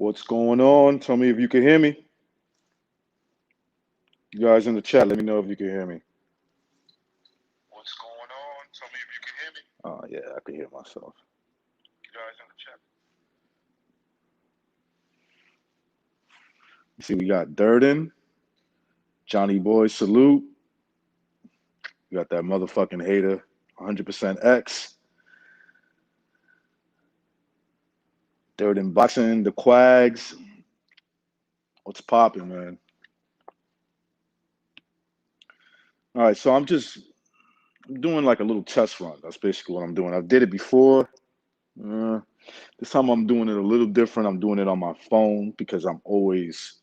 What's going on? Tell me if you can hear me. You guys in the chat, let me know if you can hear me. What's going on? Tell me if you can hear me. Oh, yeah, I can hear myself. You guys in the chat. You see, we got Durden, Johnny Boy Salute. We got that motherfucking hater, 100% X. Durden Boxing, the Quags. What's popping, man? All right, so I'm doing like a little test run. That's basically what I'm doing. I did it before. Uh, this time I'm doing it a little different. I'm doing it on my phone because I'm always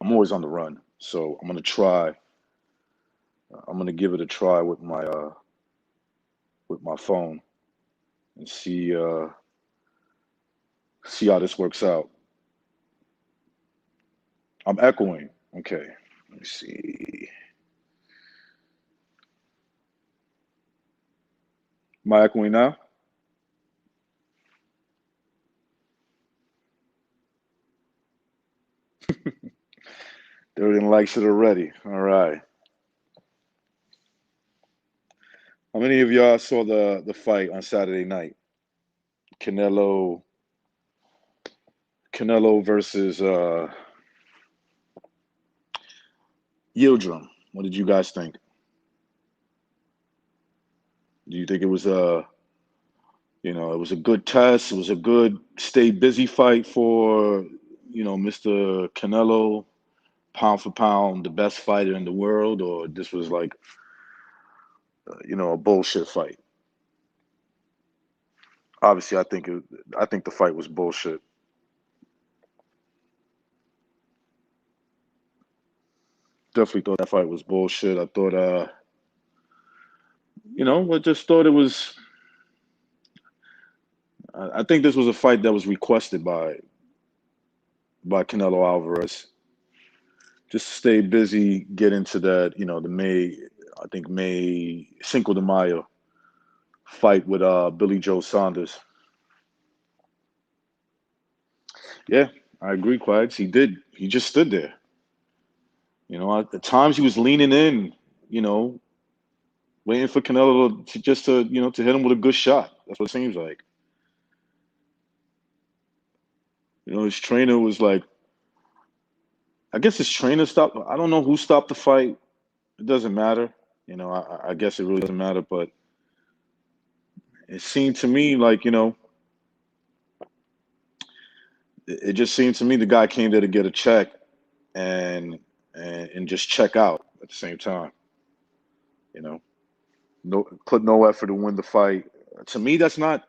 on the run. So I'm gonna try. I'm gonna give it a try with my phone and see how this works out. I'm echoing. Okay. Let me see. Am I echoing now? Everything likes it already. All right. How many of y'all saw the fight on Saturday night? Canelo Canelo versus Yildirim. What did you guys think? Do you think it was it was a good test? It was a good stay busy fight for, Mr. Canelo, pound for pound, the best fighter in the world, or this was like, a bullshit fight? Obviously, I think the fight was bullshit. Definitely thought that fight was bullshit. I thought, I just thought it was. I think this was a fight that was requested by Canelo Alvarez. Just stay busy, get into that, the I think May Cinco de Mayo fight with Billy Joe Saunders. Yeah, I agree, Quags. He did. He just stood there. At the times he was leaning in, you know, waiting for Canelo to hit him with a good shot. That's what it seems like. His trainer was like, I guess his trainer stopped. I don't know who stopped the fight. It doesn't matter. I guess it really doesn't matter. But it seemed to me like, it just seemed to me the guy came there to get a check and and just check out at the same time. You know, no put no effort to win the fight. To me, those are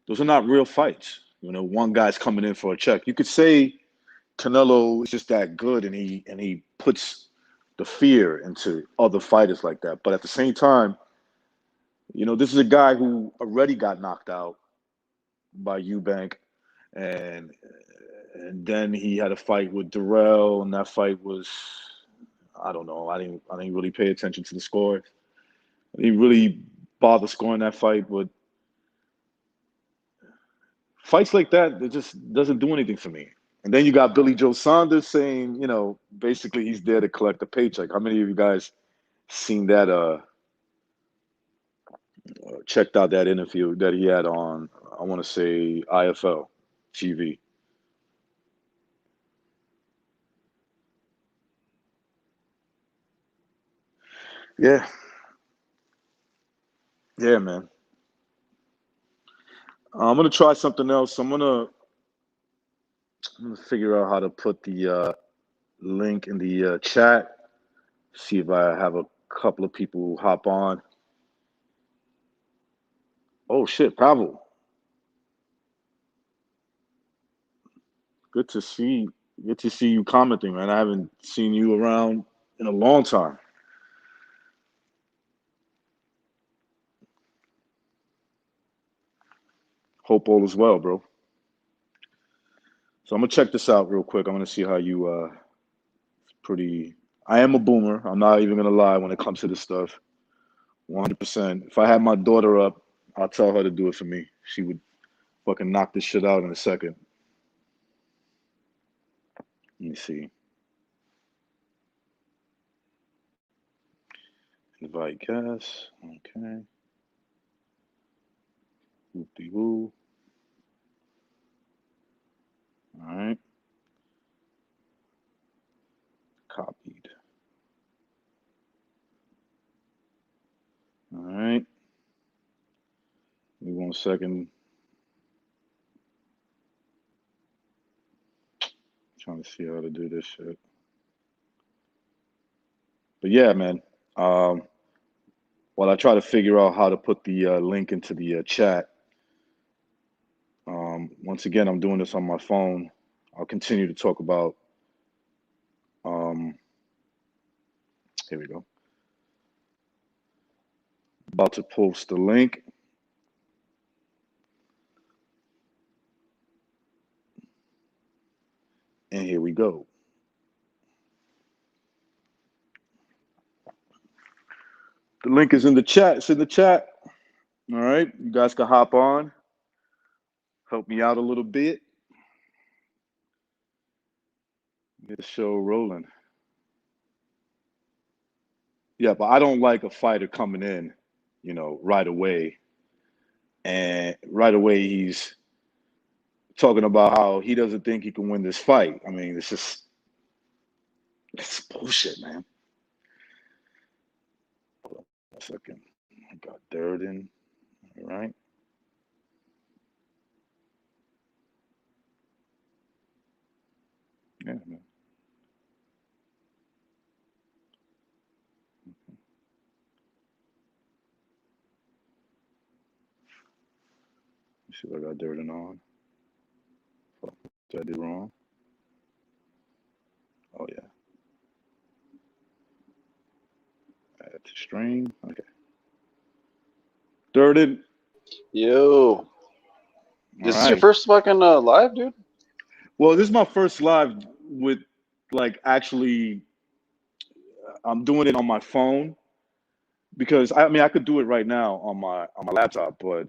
not real fights. One guy's coming in for a check. You could say Canelo is just that good, and he puts the fear into other fighters like that. But at the same time, this is a guy who already got knocked out by Eubank, and and then he had a fight with Durrell, and that fight was, I don't know. I didn't really pay attention to the score. I didn't really bother scoring that fight, but fights like that, it just doesn't do anything for me. And then you got Billy Joe Saunders saying, basically he's there to collect a paycheck. How many of you guys seen that? Checked out that interview that he had on, I want to say IFL TV. Yeah, yeah, man. I'm gonna try something else. I'm gonna figure out how to put the link in the chat. See if I have a couple of people hop on. Oh shit, Pavel. Good to see. Good to see you commenting, man. I haven't seen you around in a long time. Hope all is well, bro. So I'm gonna check this out real quick. I'm gonna see how you pretty. I am a boomer. I'm not even gonna lie when it comes to this stuff. 100%. If I had my daughter up, I'll tell her to do it for me. She would fucking knock this shit out in a second. Let me see. Invite guests. Okay. Whoop-de-woo. All right. Copied. All right. Give me 1 second. Trying to see how to do this shit. But yeah, man. While I try to figure out how to put the link into the chat, once again, I'm doing this on my phone. I'll continue to talk about. Here we go. About to post the link. And here we go. The link is in the chat. It's in the chat. All right. You guys can hop on. Help me out a little bit. Get the show rolling. Yeah, but I don't like a fighter coming in, right away. And right away he's talking about how he doesn't think he can win this fight. I mean, it's bullshit, man. Hold on a second. I got Durden. All right. Yeah, man. Let's see if I got Durden on. Fuck, did I do wrong? Oh, yeah. Add to stream. Okay. Durden. Yo. This is your first fucking live, dude? Well, this is my first live with, actually, I'm doing it on my phone because, I mean, I could do it right now on my laptop, but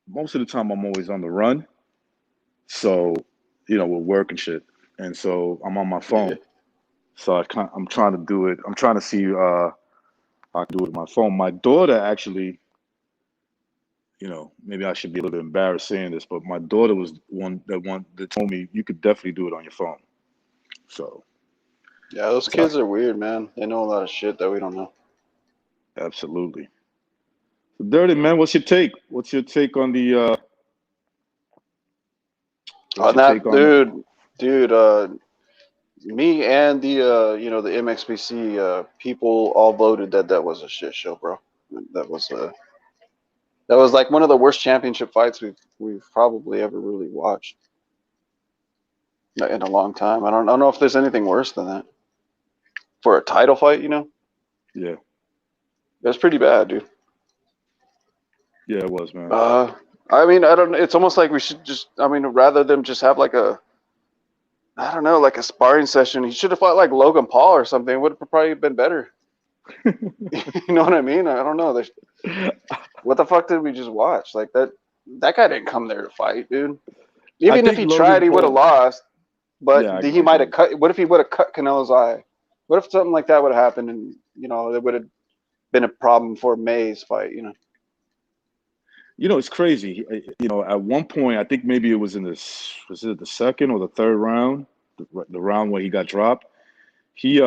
most of the time I'm always on the run. So, with work and shit. And so I'm on my phone. Yeah. So I'm trying to do it. I'm trying to see how I can do it on my phone. My daughter actually, maybe I should be a little bit embarrassed saying this, but my daughter was one that told me you could definitely do it on your phone. So. Yeah, those kids are weird, man. They know a lot of shit that we don't know. Absolutely. So Dirty, man, what's your take? What's your take on the dude, me and the the MXBC people all voted that was a shit show, bro. That was like one of the worst championship fights we've probably ever really watched in a long time. I don't know if there's anything worse than that for a title fight, Yeah. That's pretty bad, dude. Yeah, it was, man. I mean, I don't. It's almost like we should just. I mean, rather than just have like a sparring session, he should have fought like Logan Paul or something. It would have probably been better. You know what I mean? I don't know. What the fuck did we just watch? Like that guy didn't come there to fight, dude. Even if he tried, he would have lost. But he might have cut. What if he would have cut Canelo's eye? What if something like that would have happened, and there would have been a problem for May's fight? It's crazy. At one point, I think maybe it was was it the second or the third round, the round where he got dropped. He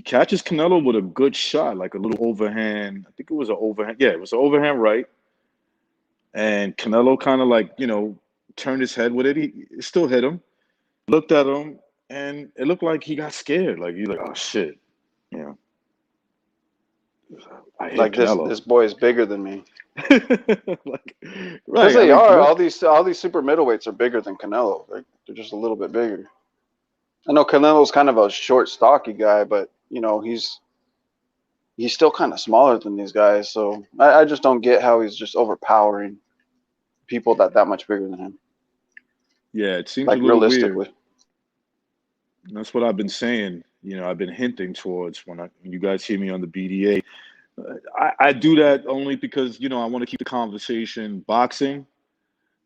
catches Canelo with a good shot, like a little overhand. I think it was an overhand. Yeah, it was an overhand right. And Canelo kind of turned his head with it. He still hit him, looked at him, and it looked like he got scared. Like he's like, oh shit, I hit Canelo. This boy is bigger than me. Right. Because they are. All these super middleweights are bigger than Canelo. They're just a little bit bigger. I know Canelo's kind of a short, stocky guy, but he's still kind of smaller than these guys. So I just don't get how he's just overpowering people that much bigger than him. Yeah, it seems like a little weird. That's what I've been saying. I've been hinting towards when you guys hear me on the BDA. I do that only because I want to keep the conversation boxing,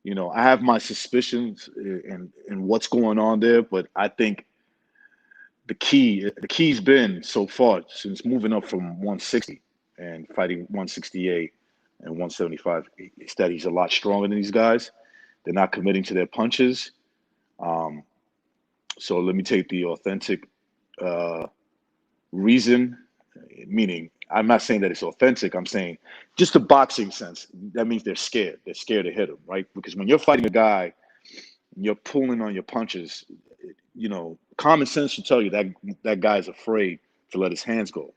You know, I have my suspicions in what's going on there, but I think the key's been so far since moving up from 160 and fighting 168 and 175 is that he's a lot stronger than these guys. They're not committing to their punches. Um, so let me take the authentic uh, reason, meaning I'm not saying that it's authentic. I'm saying just the boxing sense. That means they're scared. They're scared to hit him, right? Because when you're fighting a guy, you're pulling on your punches. You know, common sense should tell you that that guy's afraid to let his hands go.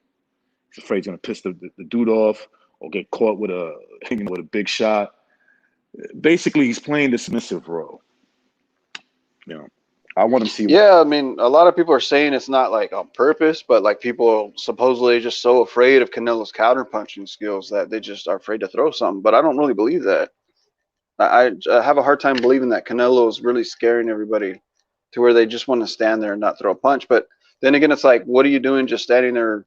He's afraid he's gonna piss the dude off or get caught with a with a big shot. Basically, he's playing the submissive role. You know, I want to see. Yeah, I mean, a lot of people are saying it's not like on purpose, but like people supposedly just so afraid of Canelo's counter punching skills that they just are afraid to throw something. But I don't really believe that. I have a hard time believing that Canelo is really scaring everybody to where they just want to stand there and not throw a punch. But then again, it's like, what are you doing just standing there,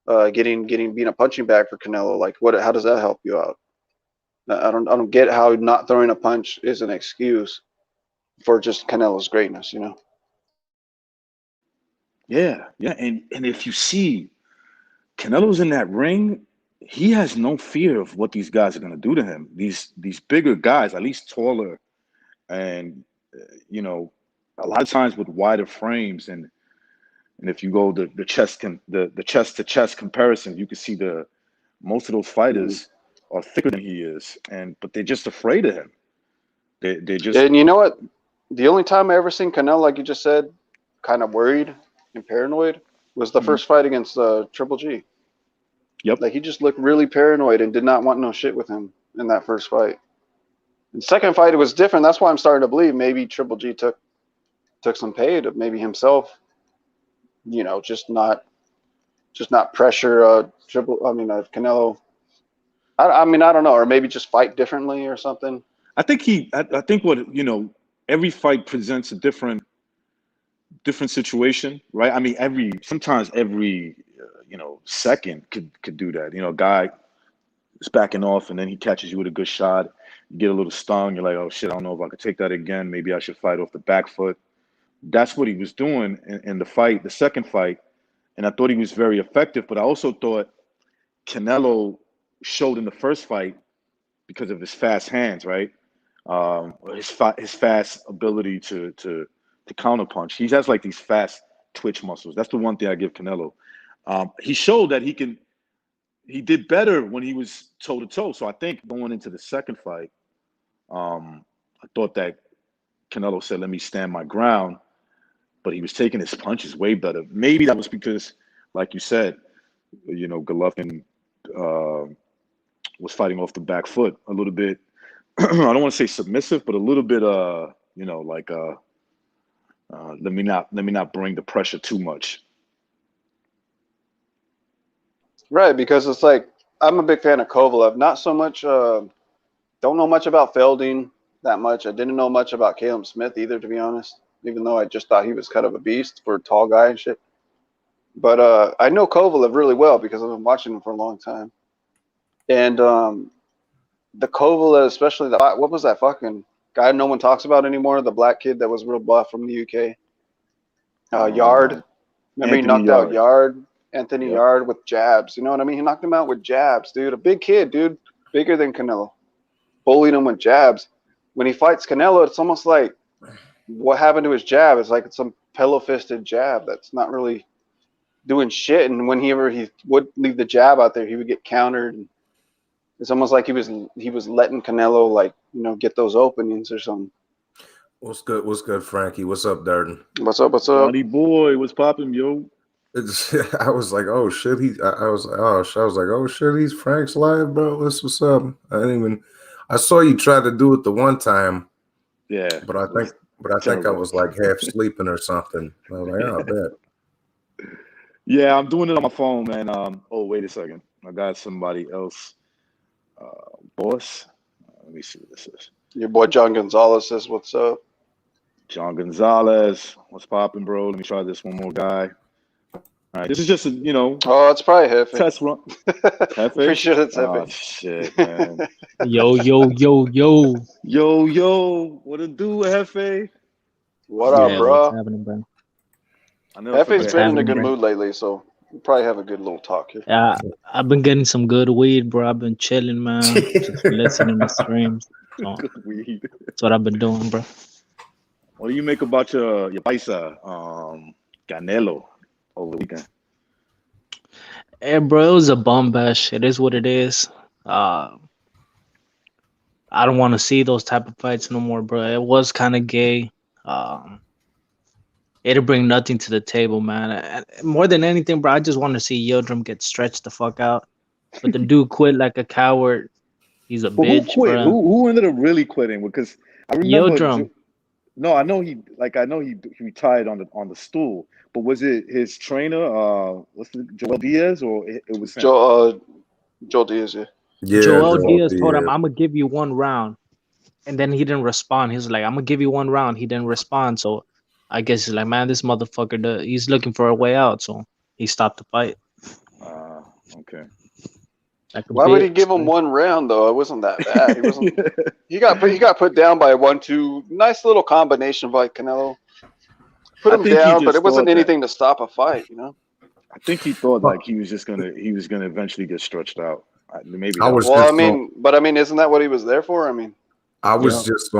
being a punching bag for Canelo? Like, what? How does that help you out? I don't get how not throwing a punch is an excuse for just Canelo's greatness. You know? Yeah, yeah, and if you see Canelo's in that ring, he has no fear of what these guys are gonna do to him. These bigger guys, at least taller, and you know, a lot of times with wider frames, and if you go the chest the chest to chest comparison, you can see the most of those Mhm. fighters are thicker than he is, and but they're just afraid of him. They just And you know what? The only time I ever seen Canelo, like you just said, kind of worried and paranoid was the Mhm. first fight against Triple G. Yep. Like he just looked really paranoid and did not want no shit with him in that first fight. The second fight it was different. That's why I'm starting to believe maybe Triple G took some pay to maybe himself, just not pressure Canelo. I mean I don't know, or maybe just fight differently or something. I think what you know, every fight presents a different situation, right? I mean, sometimes every second could do that. You know, a guy is backing off and then he catches you with a good shot. You get a little stung. You're like, oh shit, I don't know if I could take that again. Maybe I should fight off the back foot. That's what he was doing in the fight, the second fight, and I thought he was very effective. But I also thought Canelo showed in the first fight because of his fast hands, right? His fast ability to counterpunch. He has like these fast twitch muscles. That's the one thing I give Canelo. He showed that he can. He did better when he was toe to toe. So I think going into the second fight, I thought that Canelo said, "Let me stand my ground," but he was taking his punches way better. Maybe that was because, like you said, Golovkin uh, was fighting off the back foot a little bit. I don't want to say submissive, but a little bit, like let me not bring the pressure too much. Right, because it's like I'm a big fan of Kovalev. Not so much. Don't know much about Felding that much. I didn't know much about Caleb Smith either, to be honest. Even though I just thought he was kind of a beast for a tall guy and shit. But I know Kovalev really well because I've been watching him for a long time. And the Kovalev, especially what was that fucking guy no one talks about anymore? The black kid that was real buff from the UK. Yard. Um, Remember he Anthony knocked out Yard. Yard, Anthony Yep. Yard with jabs. You know what I mean? He knocked him out with jabs, dude. A big kid, dude. Bigger than Canelo. Bullied him with jabs. When he fights Canelo, it's almost like what happened to his jab? It's like it's some pillow fisted jab that's not really doing shit. And whenever he would leave the jab out there, he would get countered. And it's almost like he was letting Canelo get those openings or something. What's good? What's good, Frankie? What's up, Darden? What's up? What's up? Donnie boy, what's popping, yo? I was like, oh shit. I was like, oh shit. I was like, oh shit. He's Frank's live, bro. What's up? I didn't even. I saw you try to do it the one time, Yeah, but I it was think I terrible. was like half sleeping or something. I was like, oh, I bet. Yeah, I'm doing it on my phone, man. Oh, wait a second. I got somebody else. Boss. Let me see what this is. Your boy John Gonzalez says, "What's up?" John Gonzalez. What's popping, bro? Let me try this one more guy. All right, this is just a Oh, it's probably Hefe. test run. Pretty sure it's Oh Hefe. shit, man. Yo, Yo, what it do, Hefe? What yeah, up, what's bro? happening, bro? I never Hefe's forget. What's been in a happening, good bro? mood lately, so we'll probably have a good little talk here. Yeah, I've been getting some good weed, bro. I've been chilling, man. Just listening to streams. So Good weed. that's what I've been doing, bro. What do you make about your paisa, Canelo, over the weekend? Hey, bro, it was a bum bash. It is what it is. I don't want to see those type of fights no more, bro. It was kind of gay. It'll bring nothing to the table, man. And more than anything, bro, I just want to see Yildirim get stretched the fuck out. But the dude quit like a coward. He's a But who bitch, quit? bro. Who ended up really quitting? Because I remember. Yildirim. No, I know he retired on the stool. But was it his trainer? What's the Joel Diaz or it was him? Joel Diaz, yeah. Yeah, Joel Joel Diaz told him, Diaz. I'm gonna give you one round. And then he didn't respond. He was like, I'm gonna give you one round. He didn't respond. So I guess he's like, man, this motherfucker, he's looking for a way out. So he stopped the fight. Okay. Like a Why would he bitch, give him man. one round though? It wasn't that bad. He wasn't. He got put down by a 1-2. Nice little combination by Canelo. Put I him think he down, but just it wasn't thought that- anything to stop a fight. You know. I think he thought like he was gonna eventually get stretched out. Maybe I that was Well, just isn't that what he was there for? I mean, I was just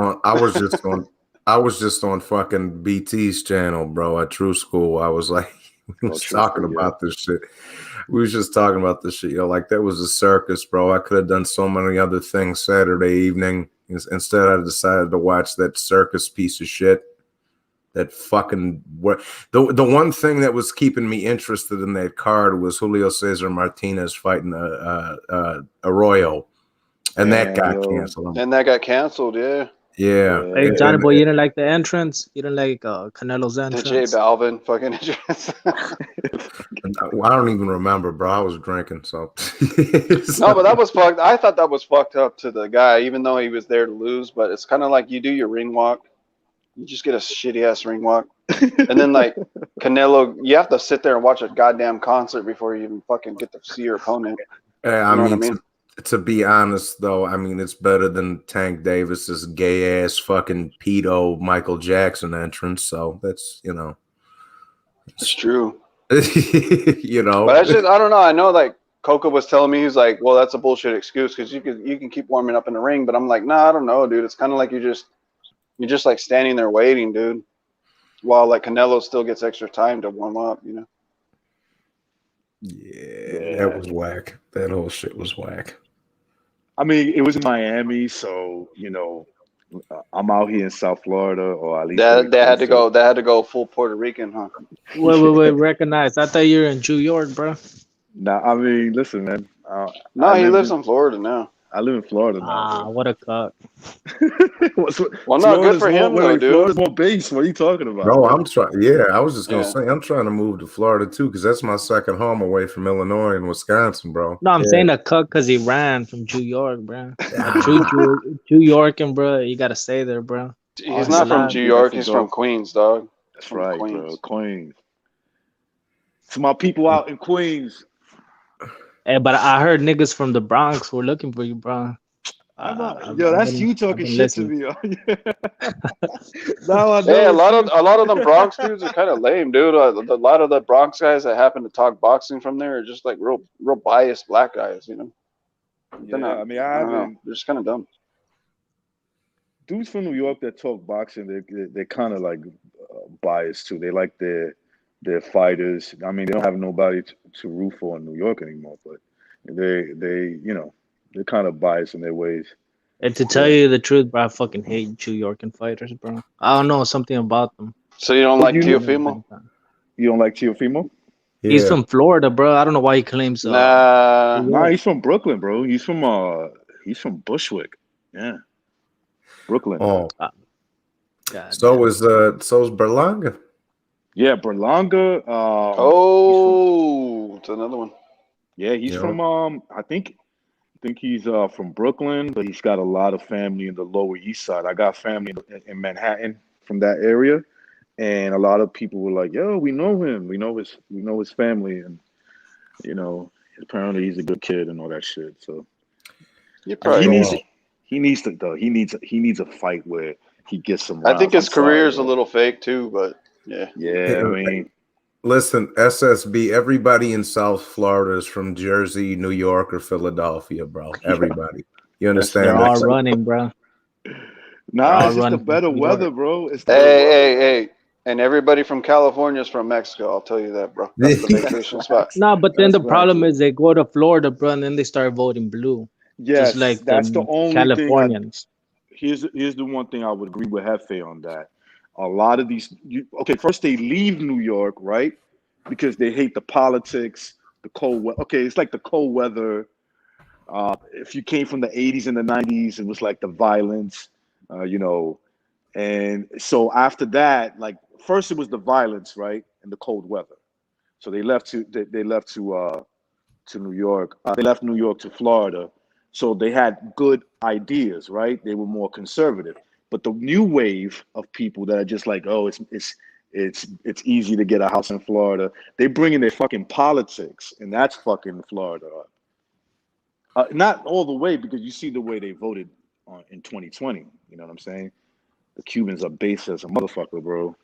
on fucking BT's channel, bro, at True School. I was like, we was True talking School, about this shit. We was just talking about this shit, like that was a circus, bro. I could have done so many other things Saturday evening. Instead, I decided to watch that circus piece of shit. That fucking the one thing that was keeping me interested in that card was Julio Cesar Martinez fighting Arroyo, and that got canceled. and that got canceled. Yeah. Yeah. Hey, Johnny And- boy, you didn't like the entrance? You didn't like Canelo's The entrance? J Balvin fucking entrance. I don't even remember, bro. I was drinking, so. No, but that was fucked. I thought that was fucked up to the guy, even though he was there to lose. But it's kind of like you do your ring walk, you just get a shitty ass ring walk, and then like Canelo, you have to sit there and watch a goddamn concert before you even fucking get to see your opponent. I You know mean, what I mean? to be honest, though, I mean, it's better than Tank Davis's gay ass fucking pedo Michael Jackson entrance. So that's It's true. you know. But I don't know. I know like Coco was telling me, he's like, well, that's a bullshit excuse because you can keep warming up in the ring. But I'm like, nah, I don't know, dude. It's kind of like you're just like standing there waiting, dude. While like Canelo still gets extra time to warm up, you know. Yeah, that was whack. That whole shit was whack. I mean, it was in Miami, so I'm out here in South Florida, or at least They had to go full Puerto Rican, huh? Wait, recognize. I thought you were in New York, bro. Nah, I mean, listen, man. No, he lives in Florida now. I live in Florida now. Ah, what a cuck. Well, no, good for him though, dude. Florida's more base. What are you talking about? Bro, man? I'm trying. Yeah, I was just gonna Yeah. say I'm trying to move to Florida too because that's my second home away from Illinois and Wisconsin, bro. No, I'm saying a cuck because he ran from New York, bro. A true New Yorkin, bro. You gotta stay there, bro. He's Oh, not from Milan. New York. That's He's from Queens, dog. That's from right, Queens. bro. Queens. To my people out in Queens. Hey, but I heard niggas from the Bronx were looking for you, bro. Yo, that's you talking shit listening. to me. Now I know. Hey, a it's lot of them Bronx dudes are kind of lame, dude. A lot of the Bronx guys that happen to talk boxing from there are just like real biased black guys, you know. you. They're Yeah, not- I mean, I don't know. haven't. They're just kind of dumb. Dudes from New York that talk boxing, they're kind of like biased too. They like their fighters. I mean, they don't have nobody to root for in New York anymore, but they're kind of biased in their ways. And to tell you the truth, bro, I fucking hate New Yorkin fighters, bro. I don't know, something about them. So you don't like you know- Teofimo? You don't like Teofimo? He's Yeah. from Florida, bro. I don't know why he claims. Nah. Nah, he's from Brooklyn, bro. He's from Bushwick. Yeah, Brooklyn. Oh, God so's Berlanga. Yeah, Berlanga. Oh, it's another one. Yeah, he's Yeah. from I think he's from Brooklyn, but he's got a lot of family in the Lower East Side. I got family in Manhattan from that area, and a lot of people were like, "Yo, we know him. We know his family, and you know, apparently he's a good kid and all that shit." So You he probably. needs Bro, he needs to though he needs a fight where he gets some I think rounds. his I'm sorry, career is a bro. little fake too, but yeah. Yeah, I mean, listen, SSB, everybody in South Florida is from Jersey, New York, or Philadelphia, bro. yeah, Everybody. You that's They're understand? all That's facts. like, running, bro. They're Nah, all it's just the running from better New York. weather, bro. It's the better Hey, weather. hey, hey. And everybody from California is from Mexico. I'll tell you that, bro. That's the That's vacation spot. facts. No, but then That's the facts. problem is they go to Florida, bro, and then they start voting blue, just Yes, like that's the the only thing Californians. here's the one thing I would agree with Hefe on that. A lot of these, okay, first they leave New York, right? Because they hate the politics, the cold weather. Okay, it's like the cold weather. If you came from the 80s and the 90s, it was like the violence, you know. And so after that, like first it was the violence, right? And the cold weather. So they left to New York. They left New York to Florida. So they had good ideas, right? They were more conservative. But the new wave of people that are just like, oh, it's easy to get a house in Florida. They bring in their fucking politics, and that's fucking Florida up. Not all the way because you see the way they voted in 2020. You know what I'm saying? The Cubans are base as a motherfucker, bro.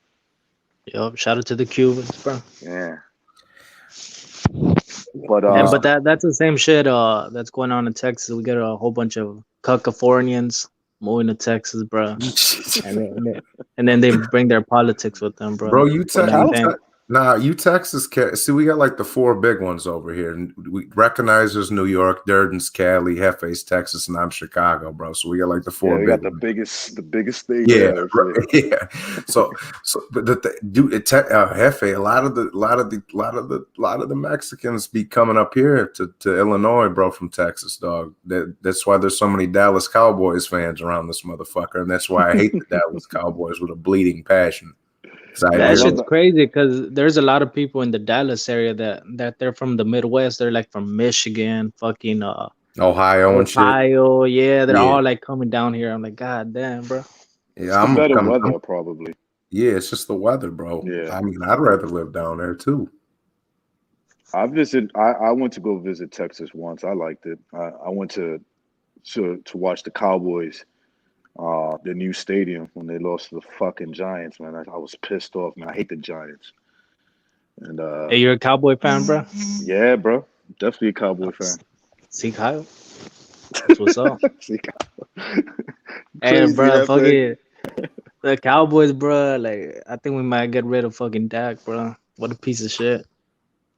Yup, shout out to the Cubans, bro. Yeah. But And listen, but that's the same shit that's going on in Texas. We got a whole bunch of Californians moving to Texas, bro. And then they bring their politics with them, bro, bro. What do you Cal- think? Texas. See, we got like the four big ones over here. And we recognize there's New York, Durden's Cali, Hefe's Texas, and I'm Chicago, bro. So we got like the yeah, four we big got ones. the biggest state. Yeah, Yeah, right, yeah. But Hefe, a lot of the Mexicans be coming up here to Illinois, bro, from Texas, dog. That's why there's so many Dallas Cowboys fans around this motherfucker, and that's why I hate the Dallas Cowboys with a bleeding passion. I That love shit's that. crazy because there's a lot of people in the Dallas area that they're from the Midwest. They're like from Michigan, fucking Ohio and shit. Ohio. Yeah, they're Yeah, all like coming down here. I'm like, God damn, bro. It's yeah. the I'm better coming. weather, probably. Yeah, it's just the weather, bro. Yeah, I mean, I'd rather live down there too. I went to go visit Texas once. I liked it. I went to watch the Cowboys, the new stadium when they lost to the fucking Giants. Man, I was pissed off. Man, I hate the Giants. And Hey, you're a Cowboy fan, bro? yeah, bro, definitely a Cowboy fan. See, Kyle. That's what's up. See, Hey, crazy, bro, fuck Hefe. it. The Cowboys, bro. Like, I think we might get rid of fucking Dak, bro. What a piece of shit.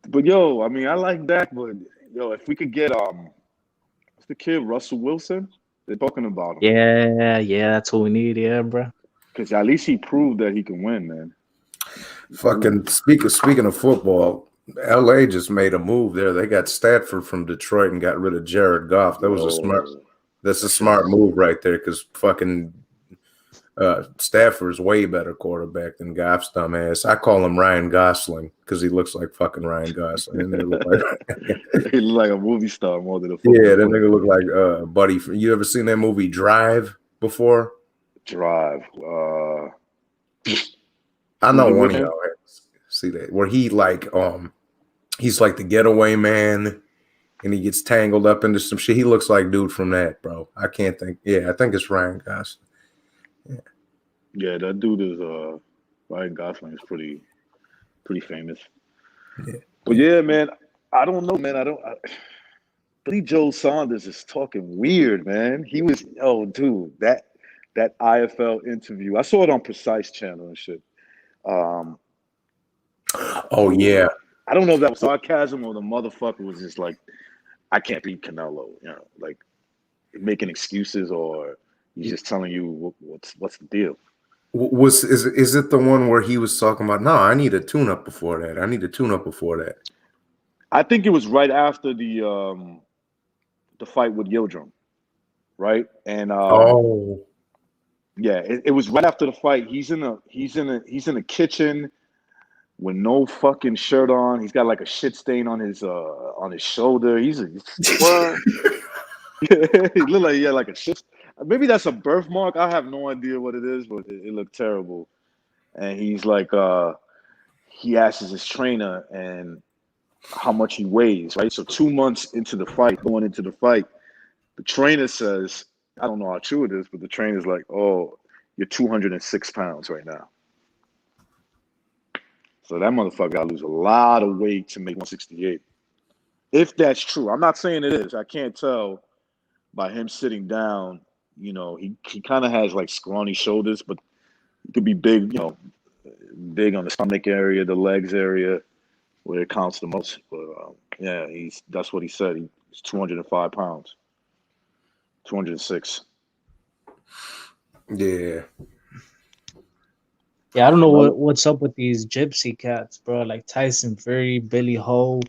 But yo, I mean, I like that. But yo, if we could get what's the kid Russell Wilson? They're talking about him Yeah, that's what we need. Yeah, bro. because at least he proved that he can win, man. Fucking speaking of football, LA just made a move there. They got Stafford from Detroit and got rid of Jared Goff. That was a smart. Yo, That's a smart move right there because fucking Stafford's way better quarterback than Goff's dumbass. I call him Ryan Gosling because he looks like fucking Ryan Gosling. And they look like he look like a movie star more than a football yeah, that player. nigga look like Buddy. You ever seen that movie Drive before? Drive. I know Who's it one with of him? y'all see that where he like he's like the getaway man and he gets tangled up into some shit. He looks like dude from that, bro. I can't think. Yeah, I think it's Ryan Gosling. Yeah, that dude is Ryan Gosling is pretty famous. Yeah. But yeah, man, I don't know, man. Billy Joe Saunders is talking weird, man. He was dude, that IFL interview. I saw it on Precise Channel and shit. Oh yeah. I don't know if that was sarcasm or the motherfucker was just like, I can't beat Canelo, like making excuses, or he's just telling you what's the deal. Is it the one where he was talking about? No, I need a tune up before that. I need a tune up before that. I think it was right after the fight with Yildirim, right? And yeah, it was right after the fight. He's in a kitchen with no fucking shirt on. He's got like a shit stain on his shoulder. What? He looked like he had like a shit. Maybe that's a birthmark. I have no idea what it is, but it looked terrible. and he's like, he asks his trainer and how much he weighs, right? So 2 months into the fight, going into the fight, the trainer says, I don't know how true it is, but the trainer's like, oh, you're 206 pounds right now. So that motherfucker got to lose a lot of weight to make 168. If that's true. I'm not saying it is. I can't tell by him sitting down. You know, he kind of has like scrawny shoulders, but he could be big, you know, big on the stomach area, the legs area, where it counts the most. But yeah, that's what he said. He's 205 pounds. 206. Yeah. Yeah, I don't know what's up with these gypsy cats, bro. Like Tyson Fury, Billy Ho,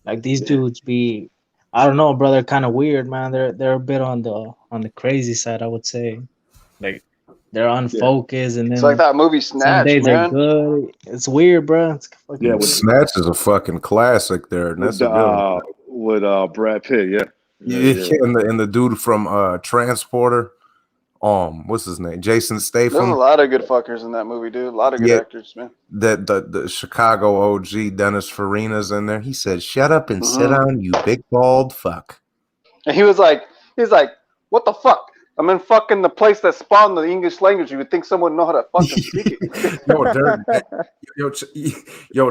like these dudes be, I don't know, bro. They're kind of weird, man. They're a bit on the crazy side, I would say. Like they're unfocused, and then It's like that movie some Snatch, days they're man. good. It's weird, bro. It's fucking weird. Snatch is a fucking classic there, and that's a good one. With Brad Pitt, yeah. And the dude from Transporter, what's his name? Jason Statham. There's a lot of good fuckers in that movie, dude. A lot of good actors, man. The Chicago OG Dennis Farina's in there. He said, "Shut up and sit down, you big bald fuck." And he's like, what the fuck? I'm in fucking the place that spawned the English language. You would think someone would know how to fucking speak it.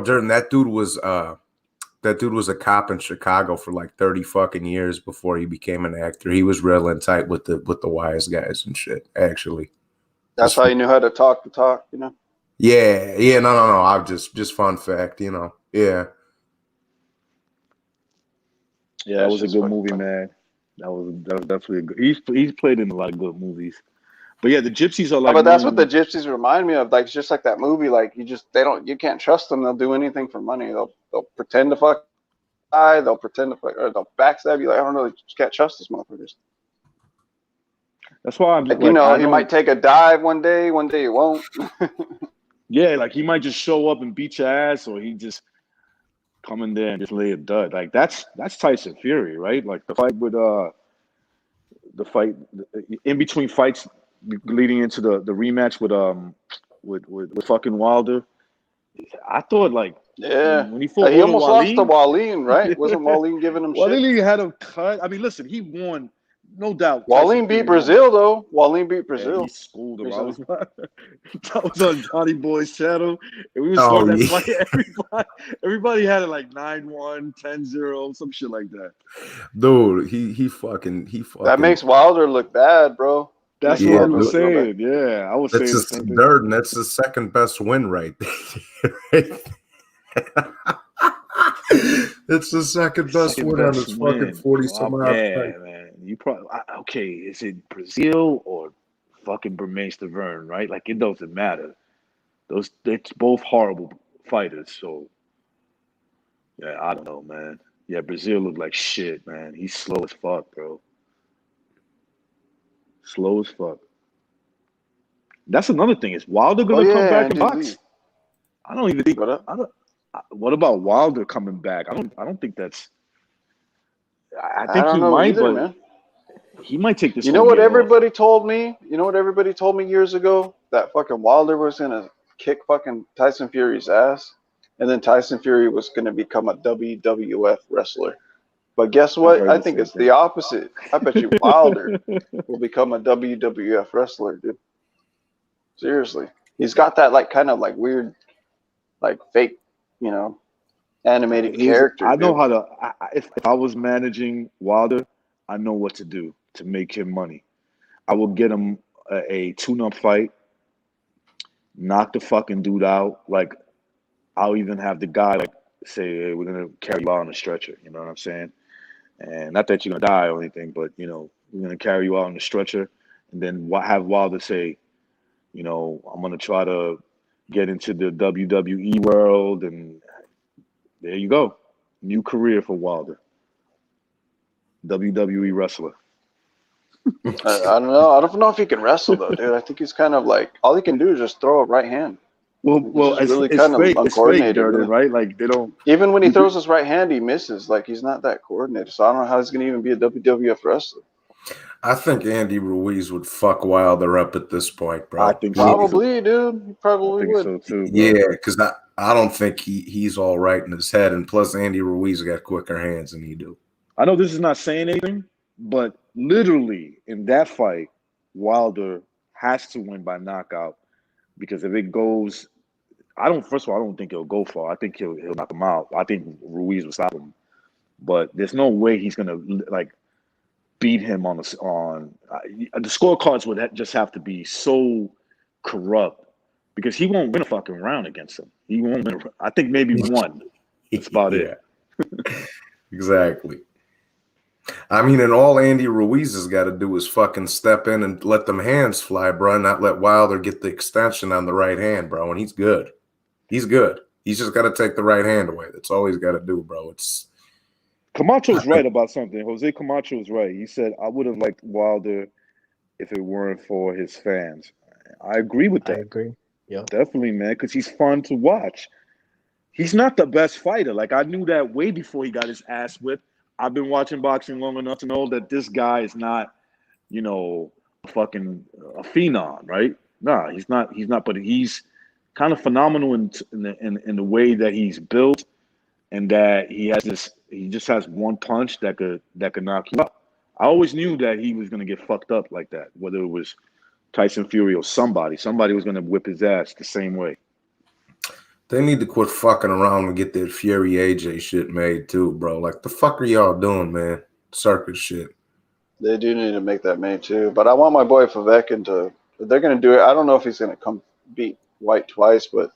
Durden, that dude was a cop in Chicago for like 30 fucking years before he became an actor. He was real in tight with the wise guys and shit, actually. That's how you knew how to talk the talk, you know? Yeah, no. I've just fun fact, you know. Yeah. Yeah, that was a good movie, man. That was definitely a good. He's played in a lot of good movies. But yeah, the gypsies are like. But that's what the gypsies remind me of. Like, just like that movie. Like, you can't trust them. They'll do anything for money. They'll pretend to fuck die. They'll pretend to fuck, or they'll backstab you. Like, I don't know. You just can't trust these motherfuckers. That's why I'm like, you know, he might take a dive one day he won't. Yeah, like he might just show up and beat your ass, or he just come in there and just lay a dud. Like that's Tyson Fury, right? Like the fight with in between fights leading into the rematch with fucking Wilder. I thought like when he fought he almost lost Wallin, to Wallin, right? Wasn't Wallin giving him shit? Wallin had him cut. I mean, listen, he won. No doubt. Wallin beat Brazil, though. Wallin beat Brazil. Yeah, he schooled him. That was on Johnny Boy's channel. And we was starting that fight. Everybody had it like 9-1, 10-0, some shit like that. Dude, he fucking. That makes Wilder look bad, bro. That's what I'm saying. Yeah, I was saying the same thing. Durden, that's the second best win right there. It's the second best win on his fucking 40-some odd fight. Man. You probably okay. Is it Brazil or fucking Bermane Stiverne, right? Like it doesn't matter. It's both horrible fighters. So yeah, I don't know, man. Yeah, Brazil looked like shit, man. He's slow as fuck, bro. Slow as fuck. That's another thing. Is Wilder gonna come back and box? I don't even think. What about Wilder coming back? I don't think that's. I think he might, but man. He might take this. You know what everybody told me? You know what everybody told me years ago? That fucking Wilder was gonna kick fucking Tyson Fury's ass, and then Tyson Fury was gonna become a WWF wrestler. But guess what? I think it's the opposite. I bet you Wilder will become a WWF wrestler, dude. Seriously, he's got that like kind of like weird, like fake, you know, animated character. I know how to. If I was managing Wilder, I know what to do to make him money. I will get him a tune-up fight, knock the fucking dude out. Like, I'll even have the guy like say, hey, we're gonna carry you out on a stretcher. You know what I'm saying? And not that you're gonna die or anything, but you know, we're gonna carry you out on the stretcher, and then have Wilder say, you know, I'm gonna try to get into the WWE world, and there you go, new career for Wilder. WWE wrestler. I don't know. I don't know if he can wrestle though, dude. I think he's kind of like all he can do is just throw a right hand. Well, it's really kind of uncoordinated, really. Right? Like they don't. Even when he throws his right hand, he misses. Like he's not that coordinated. So I don't know how he's gonna even be a WWF wrestler. I think Andy Ruiz would fuck Wilder up at this point, bro. I think so too. Probably, dude. He I probably think would. so too, bro. Yeah, because I don't think he's all right in his head, and plus Andy Ruiz got quicker hands than he do. I know this is not saying anything, but literally in that fight, Wilder has to win by knockout because if it goes, first of all, I don't think he'll go far. I think he'll knock him out. I think Ruiz will stop him, but there's no way he's gonna like beat him on the scorecards would just have to be so corrupt because he won't win a fucking round against him. He won't win. I think maybe one. That's about it. Exactly. I mean, and all Andy Ruiz has got to do is fucking step in and let them hands fly, bro, and not let Wilder get the extension on the right hand, bro. And he's good. He's good. He's just got to take the right hand away. That's all he's got to do, bro. It's Camacho's right about something. Jose Camacho is right. He said, I would have liked Wilder if it weren't for his fans. I agree with I that. agree. Yeah. Definitely, man, because he's fun to watch. He's not the best fighter. Like, I knew that way before he got his ass whipped. I've been watching boxing long enough to know that this guy is not, fucking a phenom, right? Nah, he's not. He's not. But he's kind of phenomenal in the way that he's built, and that he has this. He just has one punch that could knock you out. I always knew that he was gonna get fucked up like that. Whether it was Tyson Fury or somebody was gonna whip his ass the same way. They need to quit fucking around and get that Fury AJ shit made too, bro. Like, the fuck are y'all doing, man? Circus shit. They do need to make that made too. But I want my boy Povetkin to. They're going to do it. I don't know if he's going to come beat White twice, but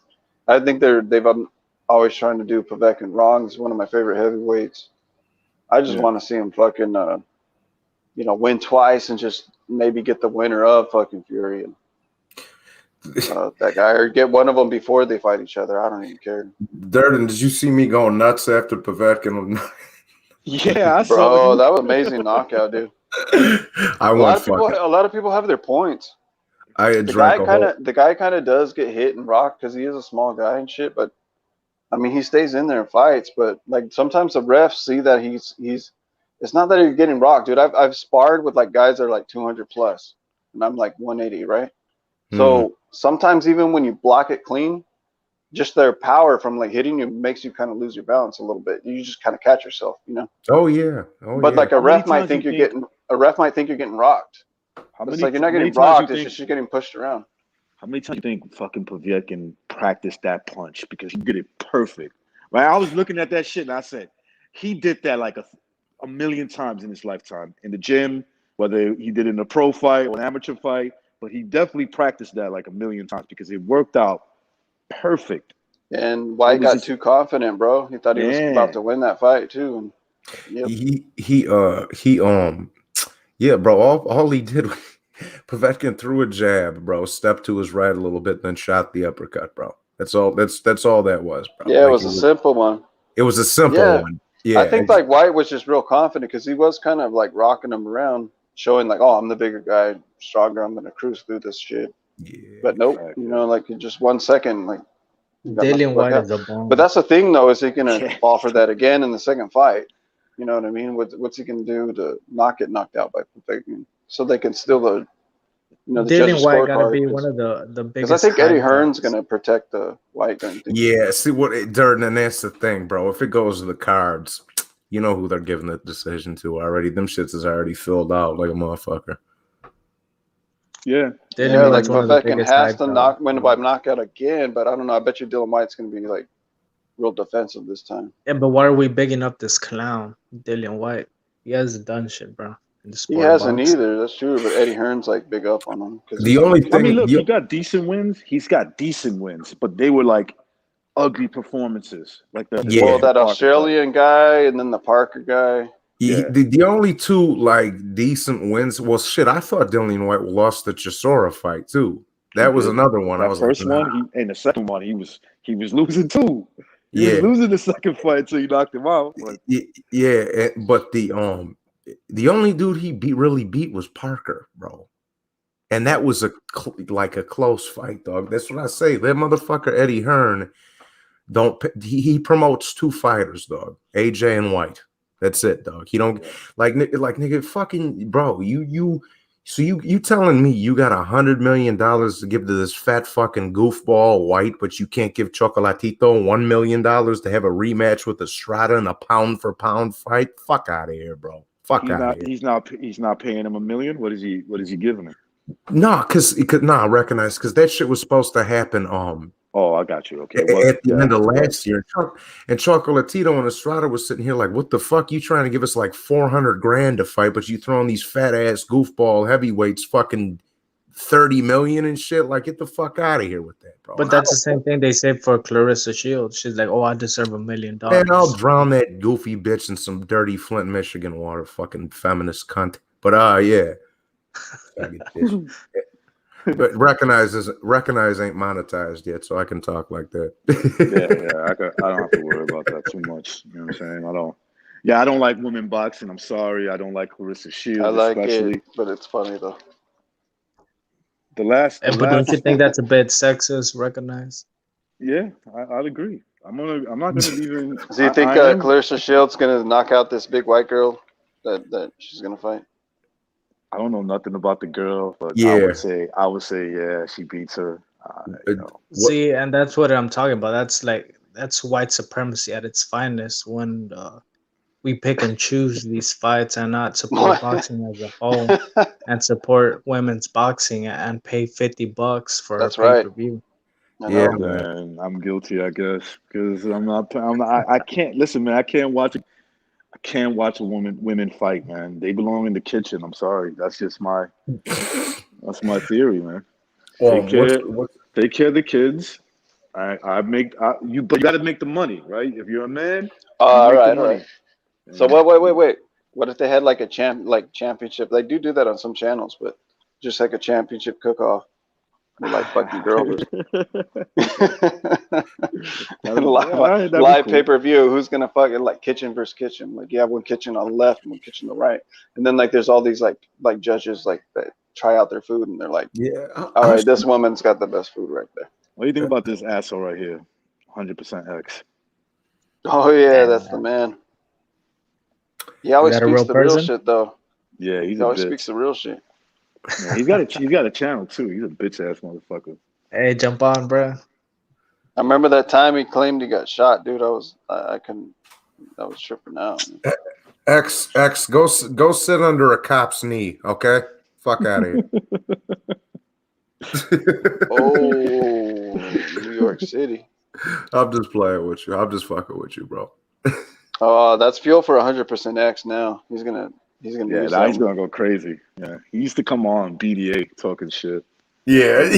I think they've always trying to do Povetkin wrong. He's one of my favorite heavyweights. I just want to see him fucking, win twice and just maybe get the winner of fucking Fury and that guy, or get one of them before they fight each other. I don't even care. Durden, did you see me going nuts after Povetkin? Yeah, I Bro, saw that was an amazing knockout, dude. A A lot of people have their points. The guy kind of does get hit and rocked because he is a small guy and shit. But I mean, he stays in there and fights. But like sometimes the refs see that he's. It's not that he's getting rocked, dude. I've sparred with like guys that are like 200 plus, and I'm like 180, right? So sometimes even when you block it clean, just their power from like hitting you makes you kind of lose your balance a little bit. You just kind of catch yourself, Oh yeah. But like a ref might think you're getting rocked. It's like you're not getting rocked. It's just you're getting pushed around. How many times do you think fucking Povetkin practiced that punch because he did it perfect? Right? I was looking at that shit and I said he did that like a million times in his lifetime in the gym, whether he did it in a pro fight or an amateur fight. But he definitely practiced that like a million times because it worked out perfect. And White got too confident, bro. He thought he was about to win that fight too. And, yeah, bro. All he did, Povetkin threw a jab, bro. Stepped to his right a little bit, then shot the uppercut, bro. That's all. That's all that was, bro. Yeah, like, it was a simple one. It was a simple one. Yeah, I think like White was just real confident because he was kind of like rocking him around, showing like, oh, I'm the bigger guy, stronger. I'm gonna cruise through this shit. Yeah, but nope, like in just 1 second, like. Dillian White is a bomb. But that's the thing, though, is he gonna fall for that again in the second fight? You know what I mean? What's he gonna do to not get knocked out by Povetkin so they can still the Dillian White gotta be one of the biggest. Because I think Eddie Hearn's gonna protect the White gun. Yeah, see what Durden, and that's the thing, bro. If it goes to the cards, you know who they're giving the decision to already. Them shits is already filled out like a motherfucker. Yeah. Like Povetkin has to win by knockout again, but I don't know. I bet you Dillian White's gonna be like real defensive this time. Yeah, but why are we bigging up this clown, Dillian White? He hasn't done shit, bro. He hasn't either. That's true. But Eddie Hearn's like big up on him. The only thing, I mean, look, he got decent wins. He's got decent wins, but they were like ugly performances, like that. Well, that Australian guy and then the Parker guy. Yeah. The only two like decent wins. Well, shit, I thought Dillian White lost the Chisora fight too. That was another one. That I was first like, one, and the second one, he was losing too. He was losing the second fight until he knocked him out. But. Yeah, but the only dude he really beat was Parker, bro, and that was a close fight, dog. That's what I say. That motherfucker Eddie Hearn he promotes two fighters, dog, AJ and White. That's it, dog. You don't like nigga, fucking bro. You telling me you got $100 million to give to this fat fucking goofball White, but you can't give Chocolatito $1 million to have a rematch with Estrada in a pound for pound fight? Fuck out of here, bro. Fuck out of here. He's not paying him $1 million. What is he giving him? Nah, I recognize because that shit was supposed to happen. Oh, I got you. Okay. At the end of last year, and Chocolatito and Estrada was sitting here like, "What the fuck? You trying to give us like 400 grand to fight, but you throwing these fat ass goofball heavyweights fucking 30 million and shit? Like, get the fuck out of here with that, bro." But that's the same thing they say for Clarissa Shields. She's like, "Oh, I deserve $1 million." And I'll drown that goofy bitch in some dirty Flint, Michigan water, fucking feminist cunt. But yeah. But recognize ain't monetized yet, so I can talk like that. I don't have to worry about that too much. You know what I'm saying? I don't like women boxing. I'm sorry. I don't like Clarissa Shields. I like especially. it, but it's funny though. But don't you think that's a bit sexist? Recognize? Yeah, I'd agree. I'm not gonna even. So you think Clarissa Shields gonna knock out this big white girl that she's gonna fight? I don't know nothing about the girl, but yeah. I would say yeah, she beats her. See, and that's what I'm talking about. That's white supremacy at its finest when we pick and choose these fights and not support boxing as a whole and support women's boxing and pay $50 for a pay-per-view. Yeah, man, I'm guilty, I guess, because I can't listen, man. I can't watch a women fight, man. They belong in the kitchen. I'm sorry. That's just my theory, man. Well, take care of the kids. But you got to make the money, right? If you're a man, all right. So wait. What if they had like a championship? They do that on some channels, but just like a championship cook-off. Like fucking girls. Live cool. Pay-per-view. Who's gonna fucking like kitchen versus kitchen? Like you have one kitchen on the left and one kitchen on the right, and then like there's all these like judges like that try out their food and they're like, all right, this woman's got the best food right there. What do you think about this asshole right here? 100% X. Oh yeah, that's the man. He always speaks the real shit though. Yeah, he always speaks the real shit. Yeah, he's got a channel too. He's a bitch ass motherfucker. Hey, jump on, bro. I remember that time he claimed he got shot, dude. I was tripping out. X, go sit under a cop's knee, okay? Fuck out of here. Oh, New York City. I'm just playing with you. I'm just fucking with you, bro. Oh, that's fuel for 100% X now. He's gonna he's gonna go crazy. Yeah, he used to come on BDA talking shit. Yeah,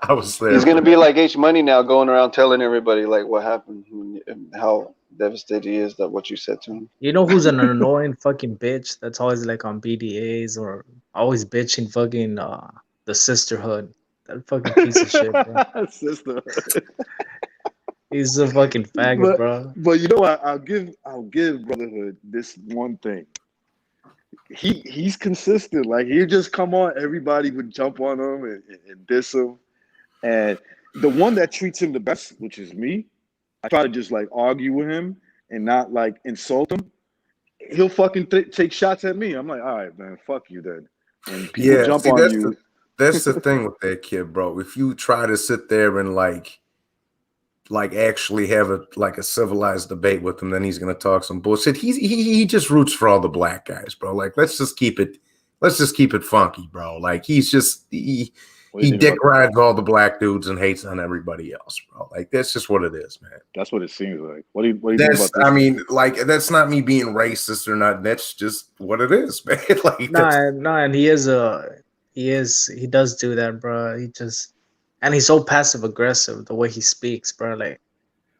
I was there. He's gonna be like H Money now, going around telling everybody like what happened and how devastated he is that what you said to him. You know who's an annoying fucking bitch that's always like on BDAs or always bitching fucking the sisterhood. That fucking piece of shit, bro. Sisterhood. He's a fucking faggot, bro. But you know what? I'll give Brotherhood this one thing. He's consistent. Like he'd just come on, everybody would jump on him and diss him. And the one that treats him the best, which is me, I try to just like argue with him and not like insult him. He'll fucking take shots at me. I'm like, all right, man, fuck you then. And people jump on you. That's the thing with that kid, bro. If you try to sit there and like actually have a civilized debate with him, then he's gonna talk some bullshit. He just roots for all the black guys, bro. Like let's just keep it funky, bro. Like he dick rides all the black dudes and hates on everybody else, bro. Like that's just what it is, man. That's what it seems like. What do you think about this? I mean, like that's not me being racist or not. That's just what it is, man. Like and he does do that, bro. And he's so passive aggressive the way he speaks, bro. Like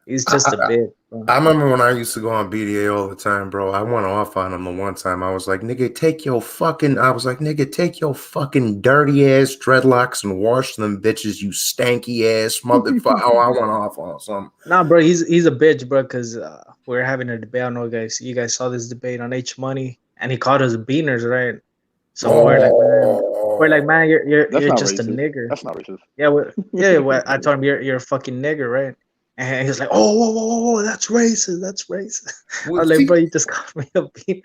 he's just a bit. Bro. I remember when I used to go on BDA all the time, bro. I went off on him the one time. I was like, nigga, take your fucking dirty ass dreadlocks and wash them bitches, you stanky ass motherfucker. Oh, I went off on something. Nah, bro, he's a bitch, bro, because we're having a debate. I don't know, you guys saw this debate on H Money, and he called us beaners, right? So we're like, man, you're just racist. a nigger. That's not racist. Yeah, I told him you're a fucking nigger, right? And he's like, "Oh, whoa, whoa, whoa, whoa, that's racist. That's racist." I Well, was like, see, "Bro, you just called me a beaner.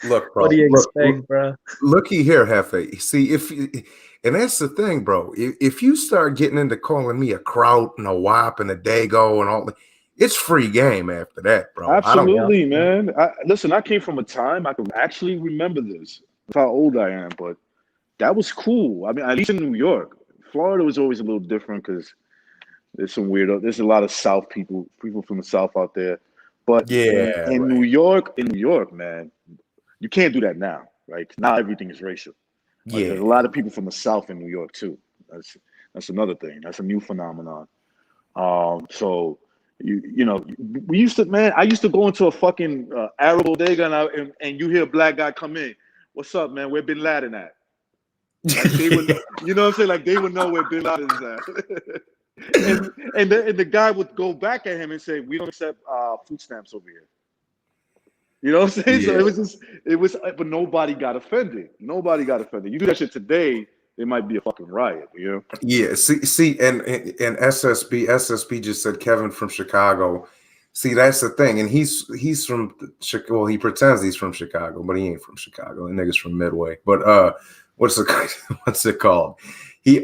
look, What bro. do you Look, expect, bro?" looky here, Hefe. See, and that's the thing, bro. If you start getting into calling me a kraut and a wop and a dago and all, it's free game after that, bro. I don't. Yeah. Absolutely, man. Listen, I came from a time I can actually remember this. That's how old I am, but that was cool. I mean, at least in New York. Florida was always a little different because there's some weirdo. There's a lot of South people from the South out there. But Yeah, in right. New York, man, you can't do that now, right? Now everything is racial. Like Yeah. there's a lot of people from the South in New York too. That's another thing. That's a new phenomenon. So you know, we used to, man. I used to go into a fucking Arab bodega and you hear a black guy come in. What's up, man? Where Bin Laden at? Like they would, you know what I'm saying? Like they would know where Bin Laden is at. and the guy would go back at him and say, "We don't accept food stamps over here." You know what I'm saying? So Yeah. it was, but nobody got offended. Nobody got offended. You do that shit today, it might be a fucking riot. You know? Yeah, see, and SSB just said Kevin from Chicago. See, that's the thing, and he's from Chicago. Well, he pretends he's from Chicago, but he ain't from Chicago. That nigga's from Midway. But what's it called? He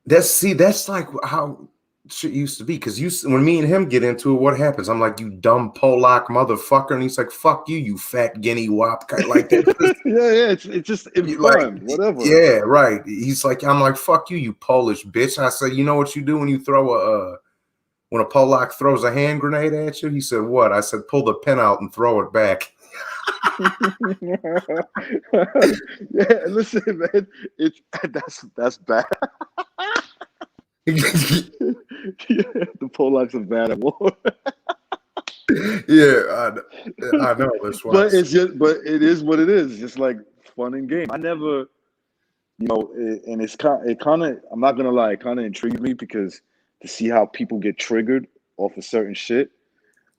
that's like how shit used to be. Because when me and him get into it, what happens? I'm like, you dumb Polak motherfucker, and he's like, fuck you, you fat guinea wop, like that. yeah, it's just in Like, fun, whatever. yeah, right. He's like, I'm like, fuck you, you Polish bitch. I said, you know what you do when you throw when a Polak throws a hand grenade at you? He said, what? I said, pull the pin out and throw it back. Yeah, listen, man, that's bad. The Polacks are bad at war. Yeah, I know. That's why. But it is what it is. It's just like fun and game. I never, and it kind of, I'm not gonna lie, it kind of intrigues me because to see how people get triggered off of certain shit,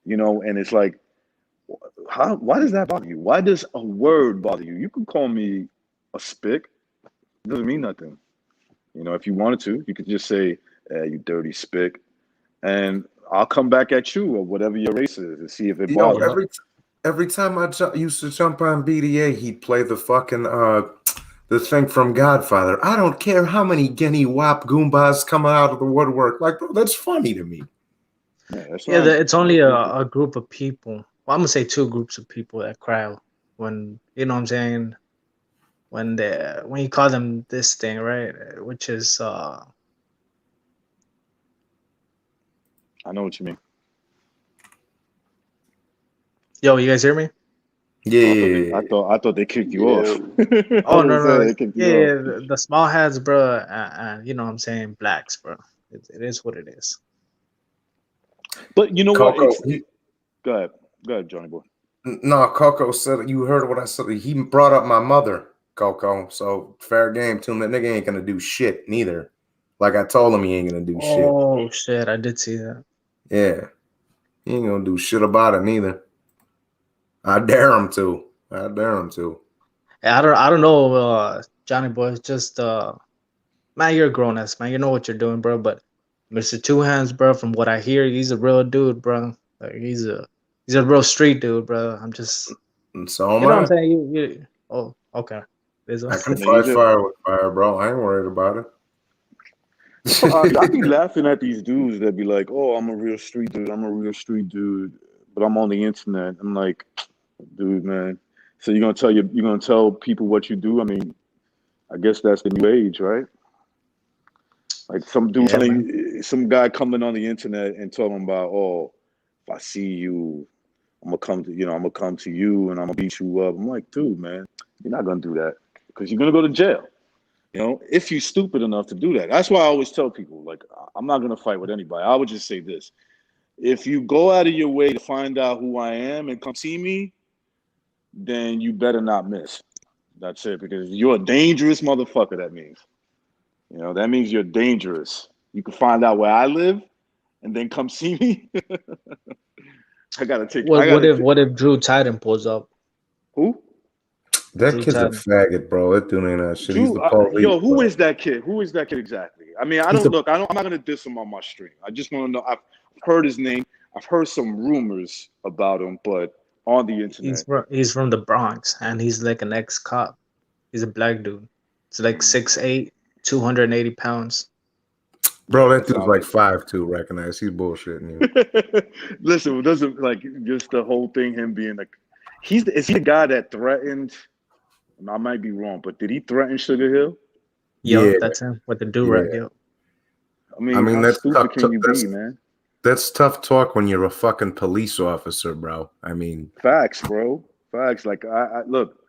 and it's like, why does that bother you? Why does a word bother you? You can call me a spick. It doesn't mean nothing. If you wanted to, you could just say, you dirty spick, and I'll come back at you or whatever your race is and see if it bothers you. Every time I used to jump on BDA, he'd play the fucking the thing from Godfather. I don't care how many guinea wop goombas come out of the woodwork. Like, bro, that's funny to me. Yeah, it's only a group of people. Well, I'm gonna say two groups of people that cry when, you know what I'm saying, when you call them this thing, right? Which is I know what you mean. Yo, you guys hear me? Yeah. I thought they kicked you off. Oh no, they kicked you yeah, off. the small hats, bro, and you know what I'm saying, blacks, bro. It is what it is. But you know Coco, what? Go ahead, Johnny boy. No, Coco said, you heard what I said. He brought up my mother, Coco. So fair game to him. That nigga ain't gonna do shit neither. Like I told him, he ain't gonna do shit. Oh shit, I did see that. Yeah, he ain't gonna do shit about it neither. I dare him to. I don't know, Johnny boy. It's just man, you're a grown ass man. You know what you're doing, bro. But Mr. Two Hands, bro, from what I hear, he's a real dude, bro. Like he's a real street dude, bro. I'm just, And so am you know I. what I'm saying. Oh, okay. I can fight fire with fire, bro. I ain't worried about it. I be laughing at these dudes that be like, "Oh, I'm a real street dude. I'm a real street dude," but I'm on the internet. I'm like, dude, man. So you're gonna tell people what you do? I mean, I guess that's the new age, right? Like some dude, some guy coming on the internet and talking about, "Oh, if I see you, I'm gonna come to you and I'm gonna beat you up." I'm like, dude, man, you're not gonna do that because you're gonna go to jail. If you're stupid enough to do that. That's why I always tell people, like, I'm not gonna fight with anybody. I would just say this: if you go out of your way to find out who I am and come see me, then you better not miss. That's it, because you're a dangerous motherfucker. That means, that means you're dangerous. You can find out where I live, and then come see me. What if Drew Titan pulls up? Who? That Drew kid's a Title. faggot, bro. That dude ain't that shit. He's the Drew, police. yo, who bro. is that kid? Who is that kid exactly? I mean, I He's don't a- look. I'm not gonna diss him on my stream. I just want to know. I've heard his name. I've heard some rumors about him, but on the internet. He's from the Bronx, and he's like an ex-cop. He's a black dude. He's like 6'8", 280 pounds. Bro, Yeah, that dude's sounds like 5'2", recognize. He's bullshitting you. Listen, it doesn't like just the whole thing. Him being like, is he the guy that threatened? I might be wrong, but did he threaten Sugar Hill? Yo, Yeah. that's him with the do-rag, yo. I mean, I mean, how that's stupid tough. can you be, man? That's tough talk when you're a fucking police officer, bro. I mean, Facts, bro. Facts. Like, I look,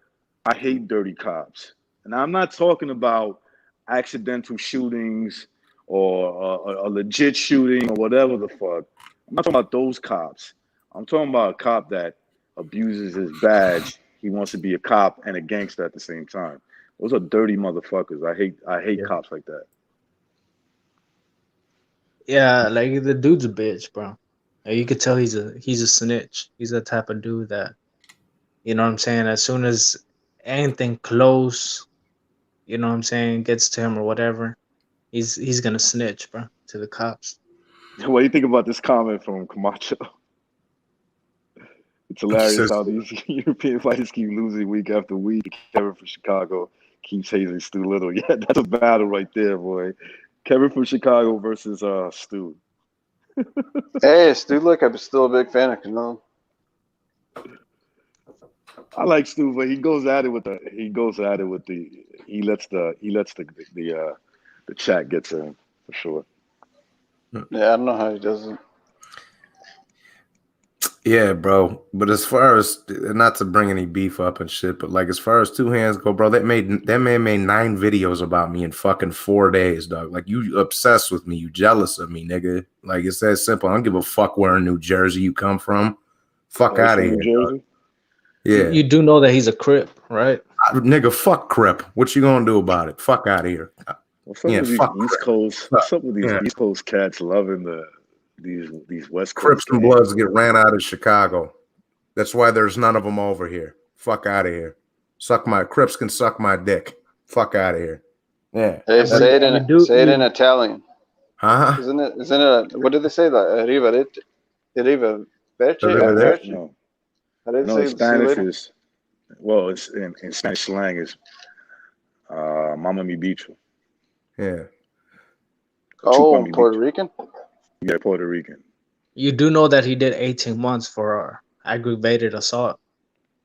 I hate dirty cops, and I'm not talking about accidental shootings or a legit shooting or whatever the fuck. I'm not talking about those cops. I'm talking about a cop that abuses his badge. He wants to be a cop and a gangster at the same time. Those are dirty motherfuckers. I hate Yeah. cops like that. Yeah, like the dude's a bitch, bro. Like, you could tell he's a snitch. He's the type of dude that, you know what I'm saying, as soon as anything close, you know what I'm saying, gets to him or whatever, he's gonna snitch, bro, to the cops. What do you think about this comment from Camacho? It's hilarious says- how these European fighters keep losing week after week. Kevin from Chicago keeps hazing Stu Little. Yeah, that's a battle right there, boy. Kevin from Chicago versus Stu. Hey, Stu, look, I'm still a big fan of Canelo. I like Stu, but he lets the chat get to him for sure. Yeah, I don't know how he does it. yeah, bro. But as far as, not to bring any beef up and shit, but like as far as two hands go, bro, that man made 9 videos about me in fucking 4 days, dog. Like, you obsessed with me, you jealous of me, nigga. Like, it's that simple. I don't give a fuck where in New Jersey you come from. Fuck out of here. New dog. Jersey. Yeah, You do know that he's a Crip, right? nigga, fuck Crip. What you gonna do about it? Fuck out of here. What's up Yeah, with these fuck East Crip. Coast? What's up with these Yeah. East Coast cats loving these West Coast Crips and gangs? Bloods get ran out of Chicago. That's why there's none of them over here. Fuck out of here. Crips can suck my dick. Fuck out of here. Yeah. Hey, But say it you in do- say it in you- Italian. Huh? Isn't it? What did they say? Like arrivederci. Arrivederci. No, How did they no. say see you Spanish later? is it's in Spanish slang is "Mama mi bicho." Yeah. Oh, Chupa mi Puerto bicho. Rican. Yeah, Puerto Rican. You do know that he did 18 months for aggravated assault,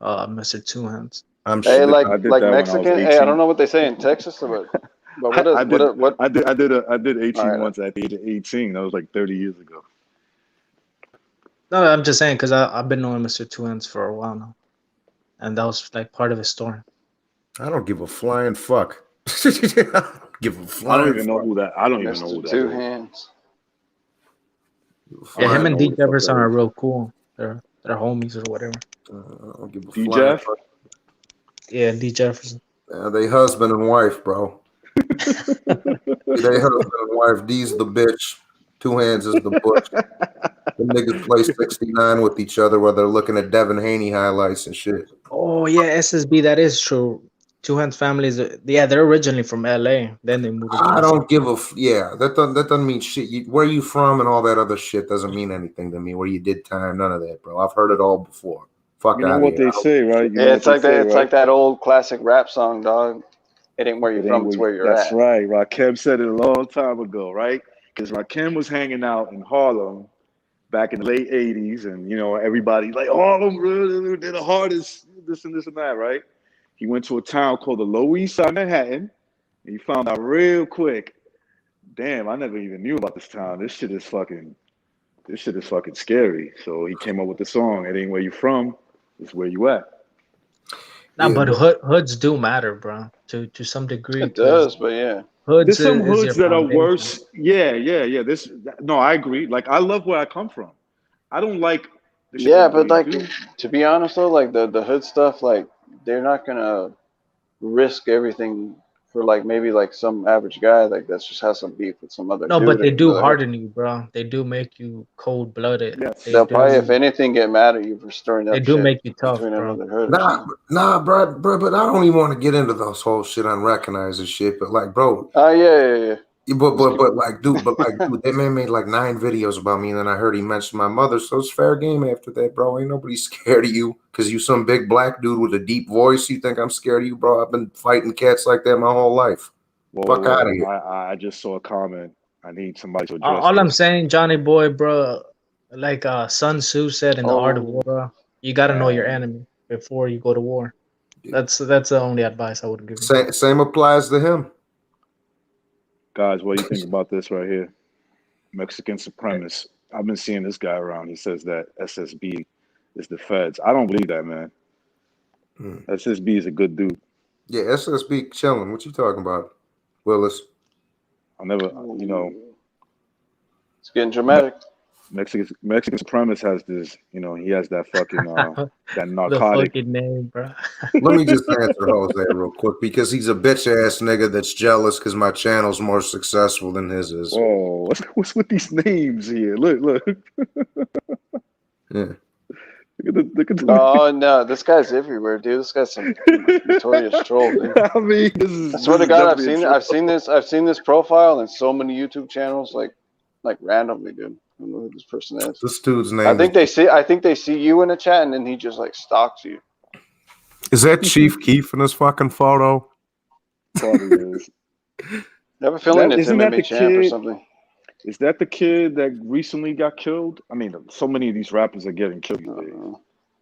Mr. Two Hands. I'm Hey, sure. like I did that when I was Mexican. Hey, I 18. don't know what they say in Texas, but what I is what? did 18 All right. months at the age of 18. That was like 30 years ago. No, I'm just saying because I've been knowing Mr. Two Hands for a while now, and that was like part of his story. I don't give a flying fuck. I don't give a I flying don't even know fuck. who that. I don't even know who Mr. that Two is. Hands. Yeah, I him don't and know D who the fuck Jefferson that are is. real cool. They're homies or whatever. I don't give a D flying Jeff? fuck. Yeah, D Jefferson. They husband and wife, bro. They husband and wife. D's the bitch. Two Hands is the bush. The niggas play 69 with each other while they're looking at Devin Haney highlights and shit. Oh yeah, SSB. That is true. Two Hands families. Yeah, they're originally from LA. Then they moved. To I DC. don't give a yeah. That doesn't mean shit. Where you from and all that other shit doesn't mean anything to me. Where you did time, none of that, bro. I've heard it all before. Fuck You know out what of here. they say, right? You know Yeah, what it's like they that. say, It's right? like that old classic rap song, dog. It ain't where you're It from, ain't it's where you're That's at. right. Rakim said it a long time ago, right? Because Rakim was hanging out in Harlem back in the late 80s, and you know, everybody like Harlem, they're the hardest, this and that, right? He went to a town called the Lower East Side of Manhattan, and he found out real quick, damn, I never even knew about this town. This shit is fucking scary. So he came up with the song, It Ain't Where You From, It's Where You At. Nah, Yeah, but hoods do matter, bro. To some degree. It 'cause does, but yeah. Hoods There's some is your hoods that are foundation. worse. Yeah. No, I agree. Like, I love where I come from. I don't like the shit Yeah, that but they like do. to be honest though, like the hood stuff, like they're not gonna risk everything for like maybe like some average guy like that's just has some beef with some other No, dude. but they and do they'll- harden you, bro. They do make you cold blooded. Yes. They They'll probably, if do. anything, get mad at you for stirring They up do shit make you tough, between bro. another hood. Or Nah, something. nah, bro, but I don't even want to get into those whole shit unrecognized and shit. But like, bro, Yeah. but like, dude, that man made like 9 videos about me, and then I heard he mentioned my mother. So it's fair game after that, bro. Ain't nobody scared of you because you some big black dude with a deep voice. You think I'm scared of you, bro? I've been fighting cats like that my whole life. Fuck Whoa. outta here. I just saw a comment. I need somebody to address All I'm this. saying, Johnny Boy, bro, like Sun Tzu said in The Art of Oh. War, bro, you gotta know your Man. enemy before you go to war. That's the only advice I would give you. Same applies to him. Guys, what do you think about this right here? Mexican supremacist. I've been seeing this guy around. He says that SSB is the feds. I don't believe that, man. SSB is a good dude. Yeah, SSB chilling. What you talking about, Willis? I never, you know, It's getting dramatic. Mexican supremacist has this, you know, he has that fucking that The narcotic. fucking name, bro. Let me just answer Jose real quick because he's a bitch ass nigga that's jealous because my channel's more successful than his is. Oh, what's with these names here? Look. Yeah. Look at the No, this guy's everywhere, dude. This guy's some notorious troll, dude. I mean, this is. I swear to this is God, definitely a I've seen this profile in so many YouTube channels, like randomly, dude. I don't know who this person is. This dude's name I think they see you in a chat, and then he just like stalks you. is that Chief Keef in this fucking photo? probably is. I have a feeling That- it's isn't that MMA the champ or kid- something. Is that the kid that recently got killed? I mean, so many of these rappers are getting killed these days.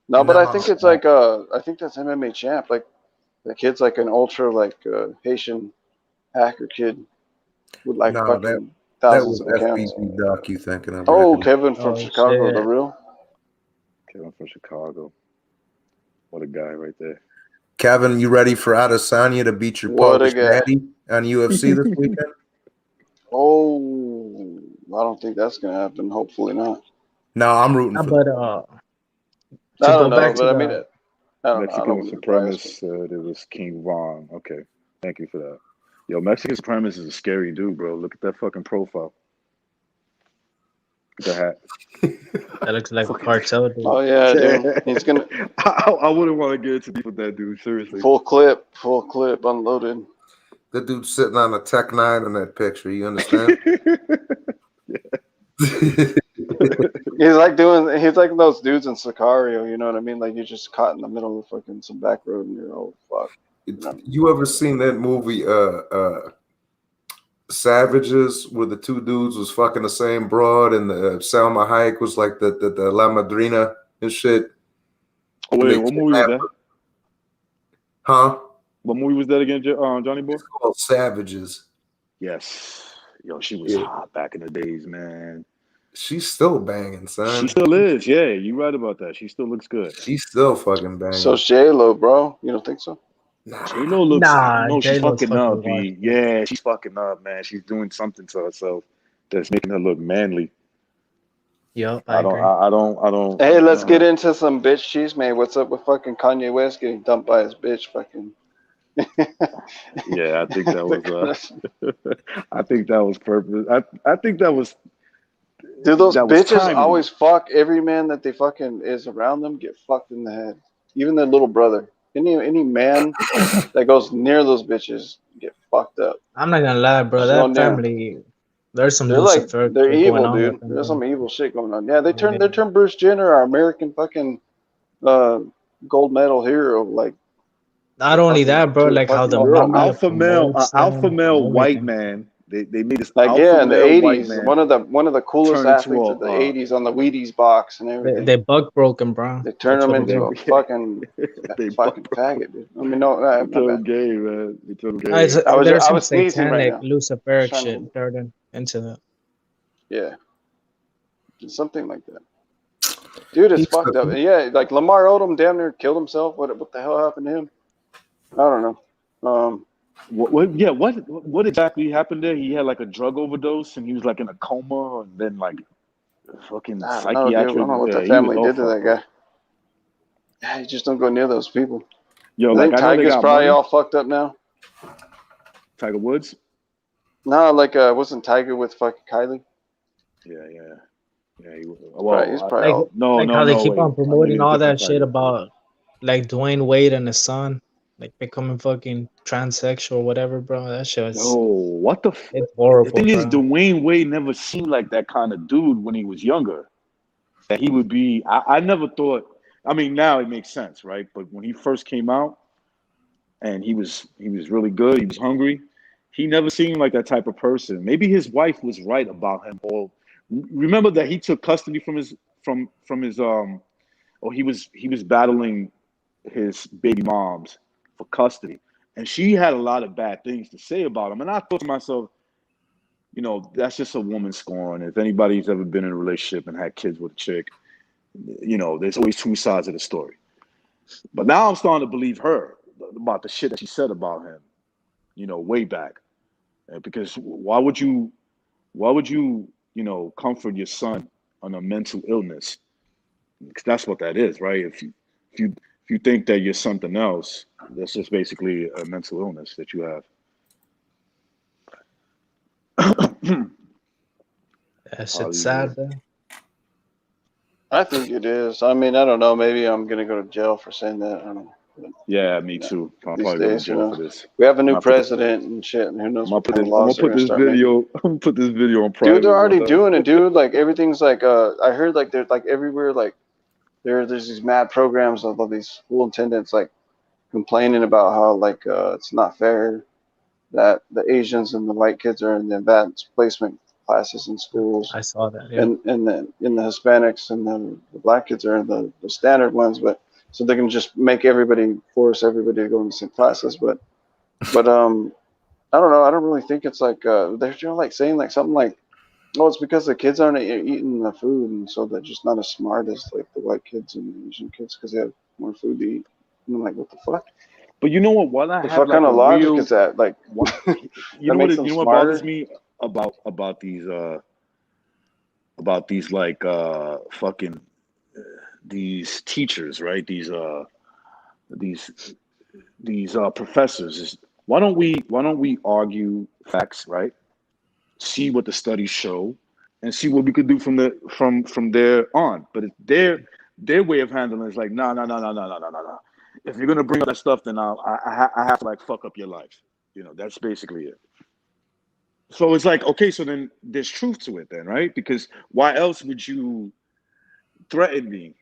No, but I No. think it's like I think that's MMA champ. Like the kid's like an ultra like Haitian hacker kid with like No, fucking That thousands was of accounts. FBG Duck you thinking of. Oh, Ricky. Kevin from Oh, Chicago, shit. the real. Kevin from Chicago. What a guy right there. Kevin, you ready for Adesanya to beat your What a Polish guy. daddy on UFC this weekend? Oh, I don't think that's gonna happen. Hopefully not. No, I'm rooting Nah, for but I go don't know, back to but I the- mean, I don't know. I Mexican don't believe the bias, supremacist said it was King Von. Okay. Thank you for that. Yo, Mexican supremacist is a scary dude, bro. Look at that fucking profile. Look at the hat. that looks like a cartel dude. Oh yeah, dude. He's gonna I wouldn't want to get into deep with that dude, seriously. full clip, unloaded. the dude sitting on a Tech 9 in that picture. You understand? He's like those dudes in Sicario, you know what I mean? Like you're just caught in the middle of fucking some back road and you're oh fuck. You ever seen that movie Savages where the two dudes was fucking the same broad and Salma Hayek was like the La Madrina and shit? Oh, wait, what movie was that? Huh? What movie was that again, Johnny Boy? It's called Savages. Yes. Yo, she was hot back in the days, man. She's still banging, son. She still is. Yeah, you right about that. She still looks good. She's still fucking banging. So J-Lo, bro. You don't think so? Nah. J-Lo looks. Nah, no, she's J-Lo's fucking up, fucking B. Yeah, she's fucking up, man. She's doing something to herself that's making her look manly. Yup, I agree. I don't. Hey, let's get into some bitch cheese, man. What's up with fucking Kanye West getting dumped by his bitch? Fucking. Yeah, I think that was. I think that was purpose. I think that was. Dude, those that was bitches timely. always fuck every man that they fucking is around them. Get fucked in the head. Even their little brother. Any man that goes near those bitches get fucked up. I'm not gonna lie, bro. There's That no family, there's some They're like Lucifer they're shit going evil, on dude. with them, There's bro. some evil shit going on. Yeah, they turned Yeah. Bruce Jenner, our American fucking gold medal hero. Like Not only that, bro. Dude, Like how the fucking girl. media alpha male, promotes alpha them male and white everything. man. They made this like alpha yeah, in the male white '80s, man. one of the coolest turned into athletes a, of the '80s on the Wheaties box and everything. They buck broken, bro. They turn That's him what into a did. fucking They fucking faggot, dude. I mean, no, They my took him bad. gay, man. They took him gay. There's I some was sneezing right satanic now. Luciferic Trying to- shit turned into that. Yeah, something like that. Dude, it's He's fucked the- up. Yeah, like Lamar Odom damn near killed himself. What the hell happened to him? I don't know. What exactly happened there? He had like a drug overdose and he was like in a coma and then like fucking I don't know, dude. I psychiatric. don't know what yeah, the he family was all did to that fucked up. guy. Yeah, you just don't go near those people. Yo, I like think I know they Tiger's got probably money. all fucked up now. Tiger Woods. No, like wasn't Tiger with fucking Kylie? Yeah. He, He's probably Like all. no, how they keep wait. on I'm thinking promoting a all different that shit Tiger. about like Dwayne Wade and his son, like becoming fucking transsexual or whatever, bro. That shit No, was what the? it's The horrible, thing is, bro. Dwayne Wade never seemed like that kind of dude when he was younger. That he would be. I never thought. I mean, now it makes sense, right? But when he first came out and he was really good, he was hungry. He never seemed like that type of person. Maybe his wife was right about him. Or remember that he took custody from his or he was battling his baby moms for custody, and she had a lot of bad things to say about him. And I thought to myself, that's just a woman scorn. If anybody's ever been in a relationship and had kids with a chick, there's always two sides of the story. But now I'm starting to believe her about the shit that she said about him, way back. Because why would you, comfort your son on a mental illness? Because that's what that is, right? If you think that you're something else, that's just basically a mental illness that you have. That shit's sad, bro. I think it is. I mean, I don't know. Maybe I'm gonna go to jail for saying that. I don't know. But, Yeah, me too. I'll these probably go to days, jail for this. we have a new I'm gonna put- president and shit, and who knows I'm what gonna kind of I'm gonna laws they're put gonna this start making. video. I'm gonna put this video on private. Dude, they're already brother. doing it, dude. Like everything's like I heard like there's like everywhere like there's these mad programs of all these school attendants like complaining about how like it's not fair that the Asians and the white kids are in the advanced placement classes in schools, I saw that. Yeah. and the Hispanics and the black kids are in the standard ones, but so they can just force everybody to go in the same classes, but I don't know. I don't really think it's like they're like saying like something like, oh, it's because the kids aren't eating the food, and so they're just not as smart as like the white kids and the Asian kids because they have more food to eat. And I'm like, what the fuck? But you know what? While I The have fuck like kind of a logic real, is that? Like, you know makes what? them You know what bothers smarter? me about these like fucking these teachers, right? These professors is why don't we argue facts, right? See what the studies show, and see what we could do from there on. But it's their way of handling it is like, no. If you're gonna bring up that stuff, then I have to like fuck up your life. That's basically it. So it's like, okay, so then there's truth to it then, right? Because why else would you threaten me?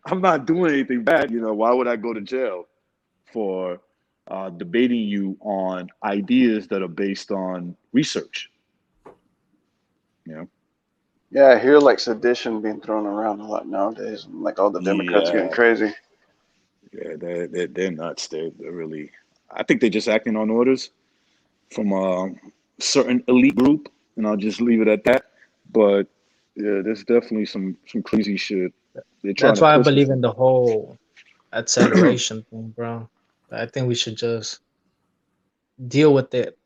I'm not doing anything bad. Why would I go to jail for debating you on ideas that are based on research? yeah, I hear like sedition being thrown around a lot nowadays, and like all the Democrats getting crazy. Yeah, they're nuts. They're really. I think they're just acting on orders from a certain elite group, and I'll just leave it at that. But yeah, there's definitely some crazy shit. They're trying That's to why I push believe this. in the whole acceleration thing, bro. I think we should just deal with it,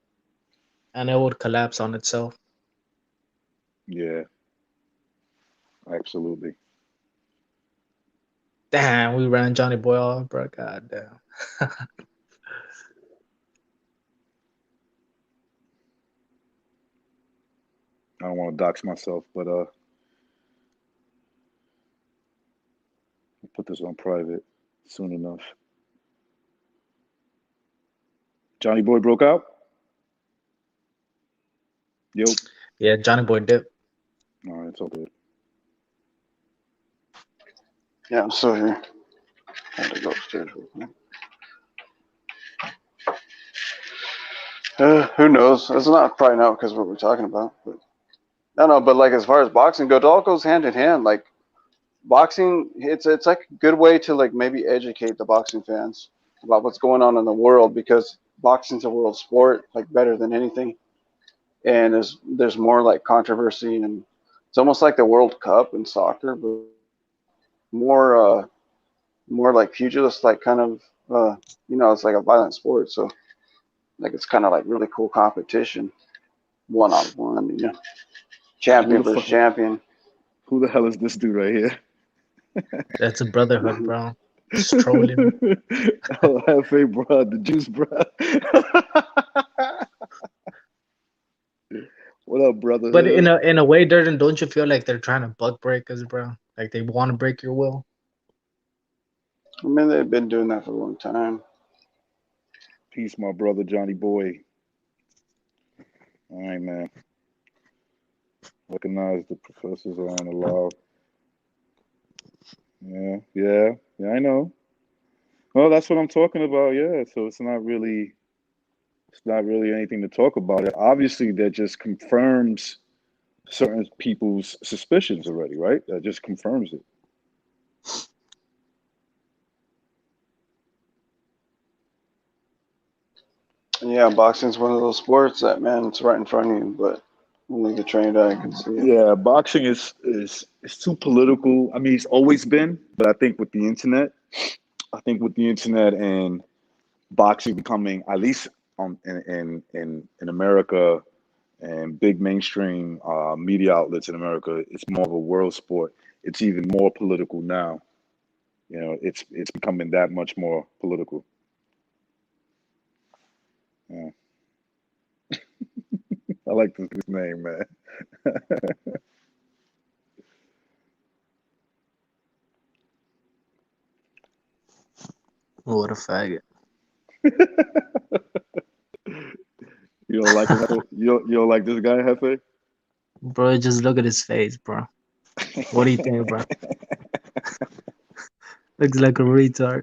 and it would collapse on itself. Yeah, absolutely. Damn, we ran Johnny Boy off, bro. God damn. I don't want to dox myself, but I'll put this on private soon enough. Johnny Boy broke out. Yo. Yeah, Johnny Boy dip. All right, it's all good. Yeah, I'm still here. I had to go upstairs real quick. Who knows? It's not probably not because of what we're talking about, but I don't know. But like as far as boxing goes, it all goes hand in hand. Like boxing, it's like a good way to like maybe educate the boxing fans about what's going on in the world, because boxing's a world sport, like better than anything, and there's more like controversy, and it's almost like the World Cup in soccer, but more like pugilist, like kind of it's like a violent sport, so like it's kind of like really cool competition, 1-on-1, champion versus champion. Who the hell is this dude right here? That's a brotherhood, bro. Just trolling. Oh, Hefe, bro, the juice, bro. What up, brother But in Hood? a way, Durden, don't you feel like they're trying to buck break us, bro? Like they want to break your will? I mean, they've been doing that for a long time. Peace, my brother Johnny Boy. All right, man. Recognize the professors aren't allowed. Yeah, I know. Well, that's what I'm talking about. Yeah, so it's not really anything to talk about. It obviously that just confirms certain people's suspicions already, right? That just confirms it. Yeah, boxing's one of those sports that, man, it's right in front of you, but only the trained eye can see it. Yeah, boxing is too political. I mean, it's always been, but I think with the internet, and boxing becoming, at least in America and big mainstream media outlets in America, it's more of a world sport. It's even more political now. You know, it's becoming that much more political. Yeah. I like this name, man. What a faggot. You don't like him, Hefe? You don't like this guy, Hefe? Bro, just look at his face, bro. What do you think, bro? Looks like a retard.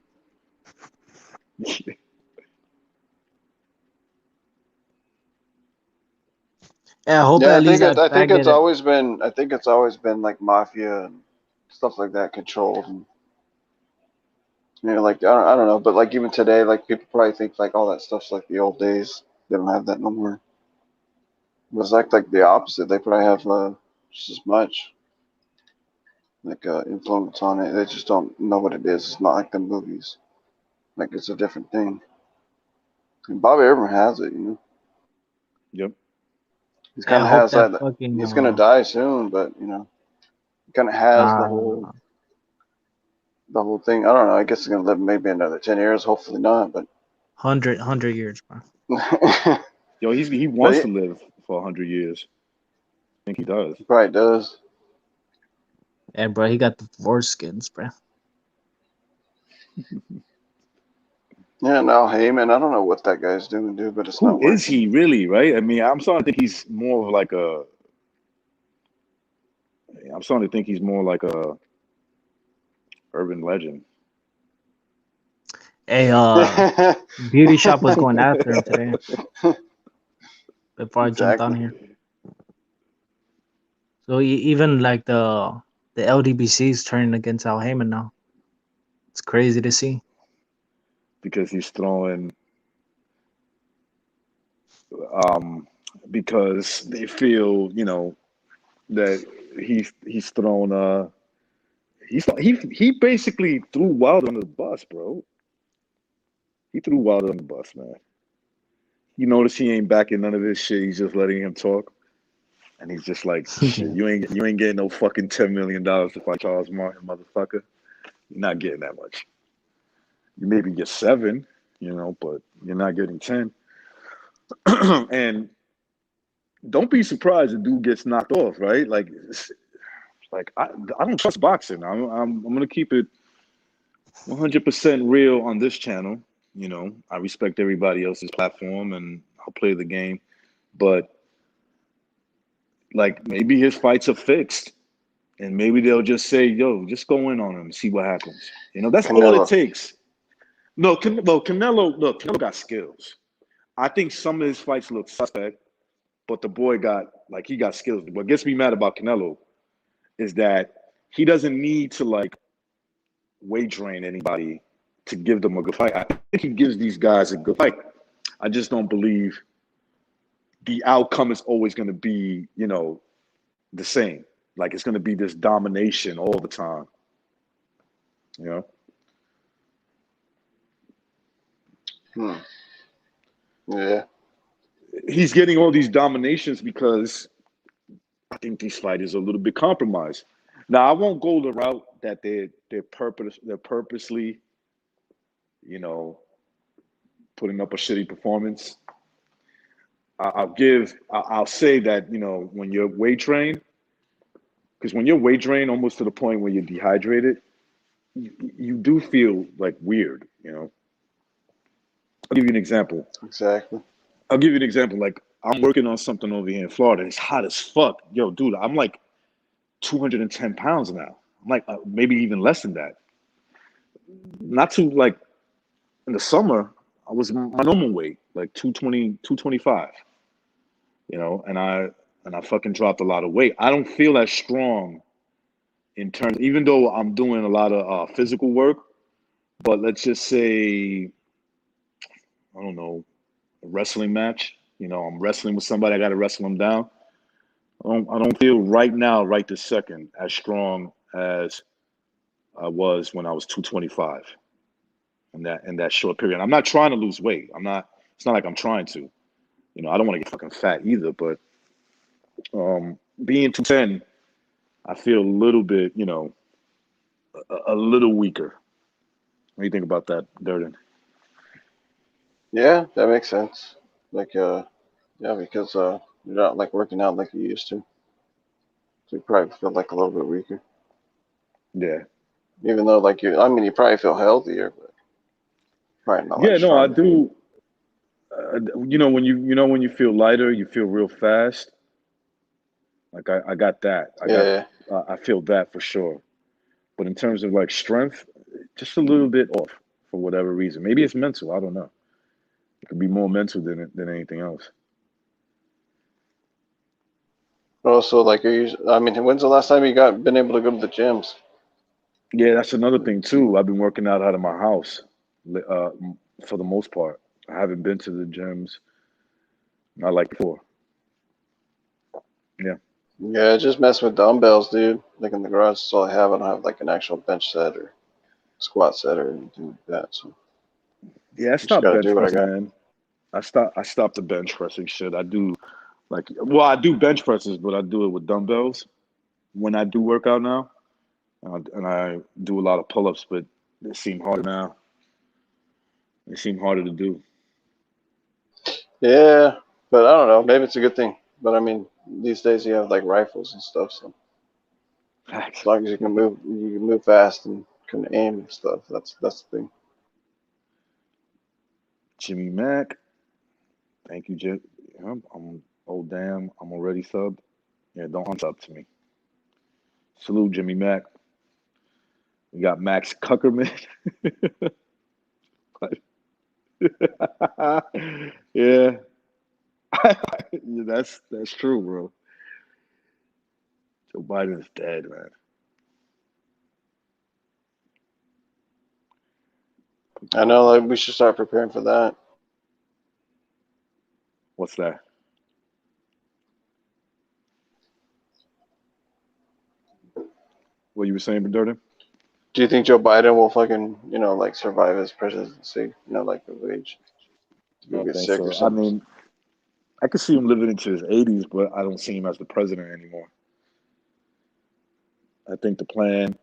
Yeah, I hope Yeah, at least that I think faggot. it's always been like mafia and stuff like that controlled. And, like I don't know, but like even today, like people probably think like all that stuff's like the old days. They don't have that no more. But it's like the opposite. They probably have just as much like influence on it. They just don't know what it is. It's not like the movies. Like it's a different thing. And Bobby Irvin has it, Yep. He's Yeah, kind I of hope has that that. fucking He's gonna die soon, but he kind of has nah, nah. the whole thing. I don't know. I guess he's gonna live maybe another 10 years. Hopefully not, but 100 years, bro. Yo, he but wants to live for 100 years. I think he does. he probably does. Yeah, bro, he got the foreskins, bro. Yeah, now Heyman. I don't know what that guy's doing, dude, but it's Who not is working. he really, right? I mean, I'm starting to think he's more of like a. I'm starting to think he's more like a urban legend. Hey, Beauty Shop was going after him today before I jumped on Exactly. here. So even like the LDBC is turning against Al Heyman now. It's crazy to see. Because he's throwing because they feel, that he's thrown he basically threw Wilder under the bus, bro. He threw Wilder on the bus, man. You notice he ain't backing none of this shit. He's just letting him talk. And he's just like, shit, Yeah. you ain't getting no fucking $10 million to fight Charles Martin, motherfucker. You're not getting that much. You maybe get 7, but you're not getting 10. And don't be surprised the dude gets knocked off, right? Like I don't trust boxing. I'm gonna keep it 100% real on this channel. I respect everybody else's platform and I'll play the game, but like maybe his fights are fixed, and maybe they'll just say, "Yo, just go in on him, and see what happens." That's all it Canelo. takes. No, Canelo. Look, Canelo got skills. I think some of his fights look suspect, but the boy he got skills. What gets me mad about Canelo is that he doesn't need to weight drain anybody to give them a good fight. I think he gives these guys a good fight. I just don't believe the outcome is always going to be, the same. Like it's going to be this domination all the time. You know. Yeah. He's getting all these dominations because I think these fighters are a little bit compromised. Now I won't go the route that they're purposely, putting up a shitty performance. I'll say that, when you're weight trained, because when you're weight trained almost to the point where you're dehydrated, you do feel like weird. I'll give you an example. Exactly. I'll give you an example. Like, I'm working on something over here in Florida. It's hot as fuck. Yo, dude, I'm like 210 pounds now. I'm like maybe even less than that. Not too like in the summer, I was my normal weight, like 220, 225. And I fucking dropped a lot of weight. I don't feel as strong in terms, even though I'm doing a lot of physical work. But let's just say, I don't know, a wrestling match. I'm wrestling with somebody. I got to wrestle them down. I don't feel right now, right this second, as strong as I was when I was 225 in that short period. I'm not trying to lose weight. I'm not. It's not like I'm trying to. I don't want to get fucking fat either. But being 210, I feel a little bit, a little weaker. What do you think about that, Durden? Yeah, that makes sense. Like, yeah, because you're not like working out like you used to. So you probably feel like a little bit weaker. Yeah. Even though like you probably feel healthier, but probably not like Yeah. No, I stronger. do. When you feel lighter, you feel real fast. Like I got that. Yeah. I feel that for sure. But in terms of like strength, just a little bit off for whatever reason. Maybe it's mental. I don't know. It could be more mental than anything else. But also, like, when's the last time you been able to go to the gyms? Yeah, that's another thing too. I've been working out of my house, uh, for the most part. I haven't been to the gyms not like before. Yeah. Yeah, just mess with dumbbells, dude. Like in the garage, that's all I have. I don't have like an actual bench set or squat set or anything like that. So Yeah, I I just stopped gotta do bench what I pressing, got. man. I stopped the bench pressing shit. I do I do bench presses, but I do it with dumbbells when I do work out now. And I do a lot of pull-ups, but they seem harder now. They seem harder to do. Yeah, but I don't know. Maybe it's a good thing. But I mean, these days you have like rifles and stuff. So as Facts. long as you can move fast and can aim and stuff. That's the thing. Jimmy Mack, thank you, Jim. Oh damn, I'm already subbed. Yeah, don't unsub to me. Salute, Jimmy Mack. We got Max Kuckerman. Yeah. Yeah, that's true, bro. Joe Biden is dead, man. I know. Like we should start preparing for that. What's that? What you were saying, Durden? Do you think Joe Biden will fucking like survive his presidency? Like of age I to don't get think sick or so. I something? mean, I could see him living into his 80s, but I don't see him as the president anymore. I think the plan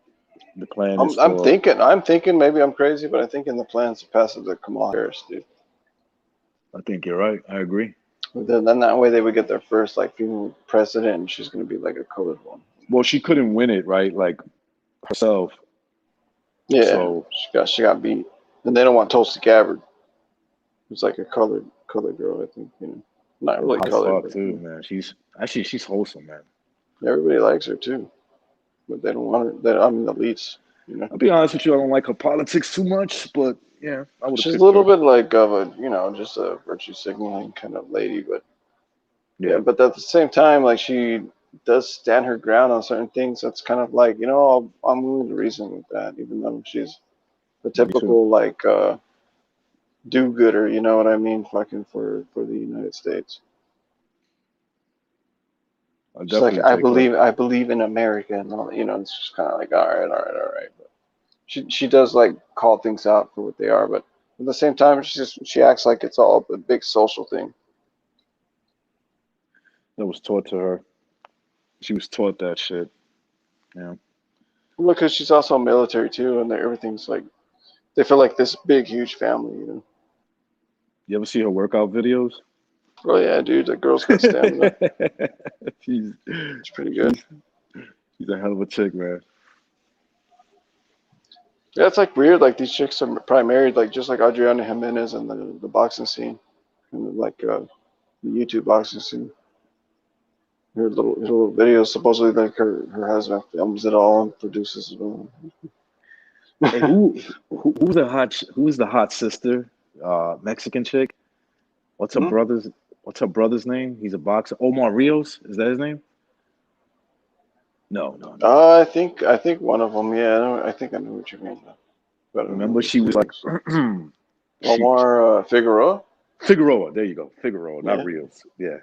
is for. I'm thinking maybe I'm crazy, but I think in the plans to pass it to Kamala Harris, dude. I think you're right. I agree. Then that way they would get their first like female president, and she's gonna be like a colored one. Well, she couldn't win it, right? Like herself. Yeah, So she got beat, and they don't want Tulsi Gabbard, who's like a colored girl. I think not it's really hot as colored, fuck but too, man. She's wholesome, man. everybody likes her too. But they don't want her. The elites. I'll be honest with you, I don't like her politics too much, but yeah, I would have She's a picked little her. bit like of a just a virtue signaling kind of lady, but yeah, Yeah, but at the same time, like she does stand her ground on certain things. That's kind of like I'm willing to reason with that, even though she's the me too. typical like do-gooder. You know what I mean? Fucking for the United States. I'll She's like, definitely take her. I believe in America, and all, it's just kind of like, all right. But she does like call things out for what they are, but at the same time, she acts like it's all a big social thing. That was taught to her. She was taught that shit. Yeah. Well, because she's also military too, and everything's like they feel like this big, huge family. You ever see her workout videos? Oh yeah, dude, that girl's got stamina. she's It's pretty good. she's a hell of a chick, man. Yeah, it's like weird. Like these chicks are probably married, like just like Adriana Jimenez and the boxing scene, and like the YouTube boxing scene. Her little videos. Supposedly, like her husband films it all and produces it all. Hey, who's the hot sister? Mexican chick. What's her Hmm? brother's name? He's a boxer. Omar Rios, is that his name? No. I think one of them. Yeah, I think I know what you mean. But I don't know Remember, what she his was name like is. she, Omar Figueroa. Figueroa. There you go, Figueroa, not Yeah, Rios. Yeah,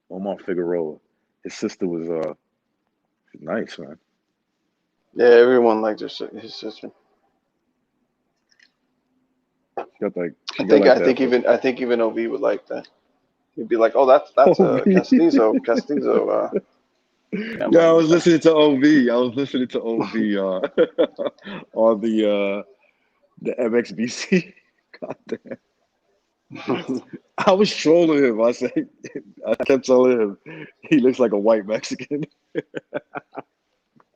Omar Figueroa. His sister was nice, man. yeah. Everyone liked his sister. She got like that. I think even OV would like that. He'd be like, "Oh, that's OV. Castillo." Yeah, I'm Yeah, I like, was listening to OV. I was listening to OV on the MXBC. God damn. I was trolling him. I kept telling him he looks like a white Mexican.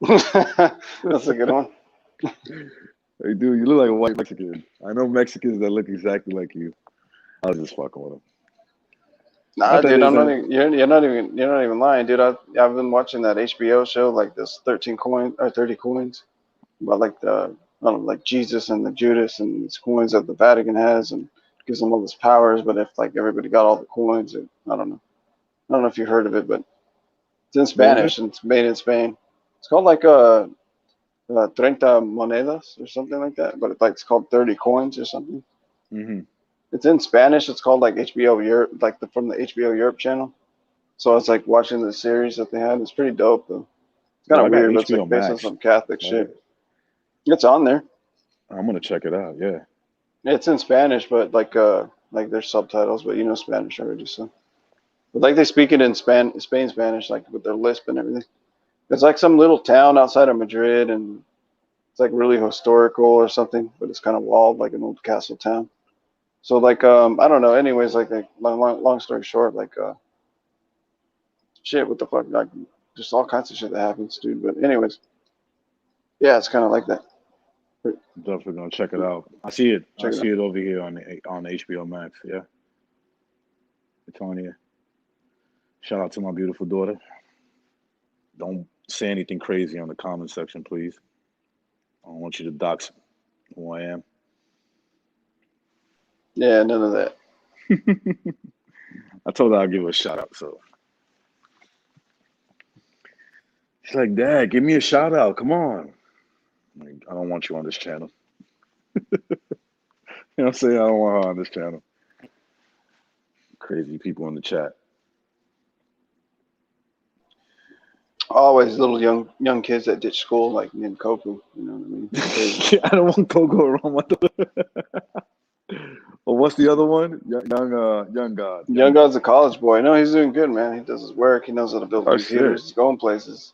that's a good one. Hey, dude, you look like a white Mexican. I know Mexicans that look exactly like you. I was just fucking with him. Nah, Not that dude, there's I'm not any. even. You're not even lying, dude. I've been watching that HBO show, like this 13 coin or 30 coins, about like I don't know, like Jesus and the Judas and these coins that the Vatican has and gives them all these powers. But if like everybody got all the coins, I don't know. I don't know if you heard of it, but it's in What was it? Spanish and it's made in Spain. It's called like Treinta monedas or something like that, but it's called 30 coins or something. Mm-hmm. It's in Spanish. It's called like HBO Europe, like from the HBO Europe channel. So it's like watching the series that they had. It's pretty dope though. It's kind Well, of I got weird, but it's HBO like based on Max. some Catholic So shit. It's on there. I'm gonna check it out. Yeah. It's in Spanish, but like there's subtitles, but you know Spanish already, so. But like they speak it in Spain Spanish, like with their lisp and everything. It's like some little town outside of Madrid, and it's like really historical or something, but it's kind of walled, like an old castle town. So like I don't know. Anyways, like long story short, like shit, what the fuck, like just all kinds of shit that happens, dude. But anyways, yeah, it's kind of like that. Definitely gonna check it out. I see it. I Check it see out. it over here on HBO Max. Yeah. It's on here. Shout out to my beautiful daughter. Don't say anything crazy on the comment section, please. I don't want you to dox who I am. Yeah, none of that. I told her I'd give her a shout out. So she's like, Dad, give me a shout out. Come on. I'm like, I don't want you on this channel. You know what I'm saying? I don't want her on this channel. Crazy people in the chat. Always little young kids that ditch school, like me and Koku. You know what I mean? Crazy. I don't want Coco around my daughter. Well, what's the other one? Young God. Young God's a college boy. No, he's doing good, man. He does his work. He knows how to build Oh, computers. shit. He's going places.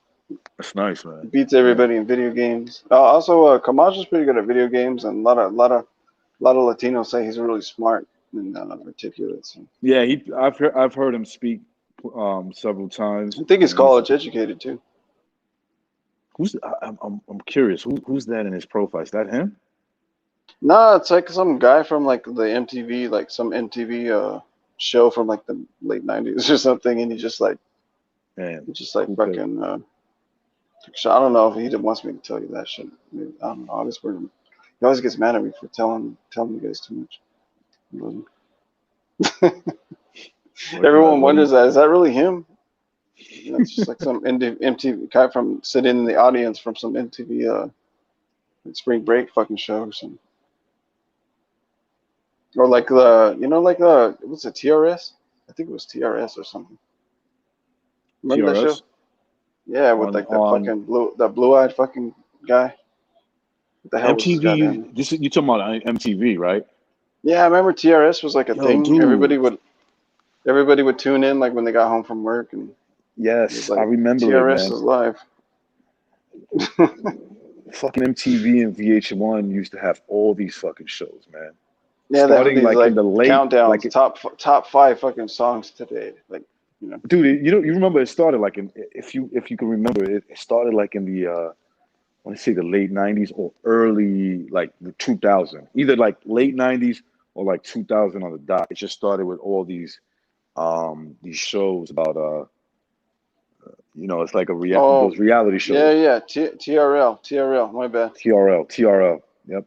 That's nice, He man. beats Yeah. everybody in video games. Also, Camacho's pretty good at video games, and a lot of Latinos say he's really smart and articulate. So. Yeah, I've heard him speak several times. I think he's And college educated too. I'm curious. Who's that in his profile? Is that him? No, it's like some guy from like the MTV, like some MTV show from like the late '90s or something, and he just like Man, cool pick. fucking. I don't know if he wants me to tell you that shit. Maybe, I don't know. I just he always gets mad at me for telling you guys too much. Everyone wonders that. Is that really him? You know, it's just like some MTV guy from sitting in the audience from some MTV spring break fucking show or something. Or like what's it, TRS? I think it was TRS or something. Remember that show? TRS Yeah, with like that on fucking blue-eyed fucking guy. What the hell was his goddamn? MTV. You talking about MTV, right? Yeah, I remember TRS was like a Yo, thing. dude. Everybody would tune in like when they got home from work, and it was Yes, like I remember TRS it, is live. man. Fucking MTV and VH1 used to have all these fucking shows, man. Yeah, they have starting these like in the late, countdowns, like top 5 fucking songs today. Like, you know. dude, you remember it started like in, if you can remember it started like in the I want to say the late 90s or early like the 2000, either like late 90s or like 2000 on the dot. It just started with all these shows about it's like Oh, those reality yeah, shows. yeah. TRL. My bad. TRL. Yep.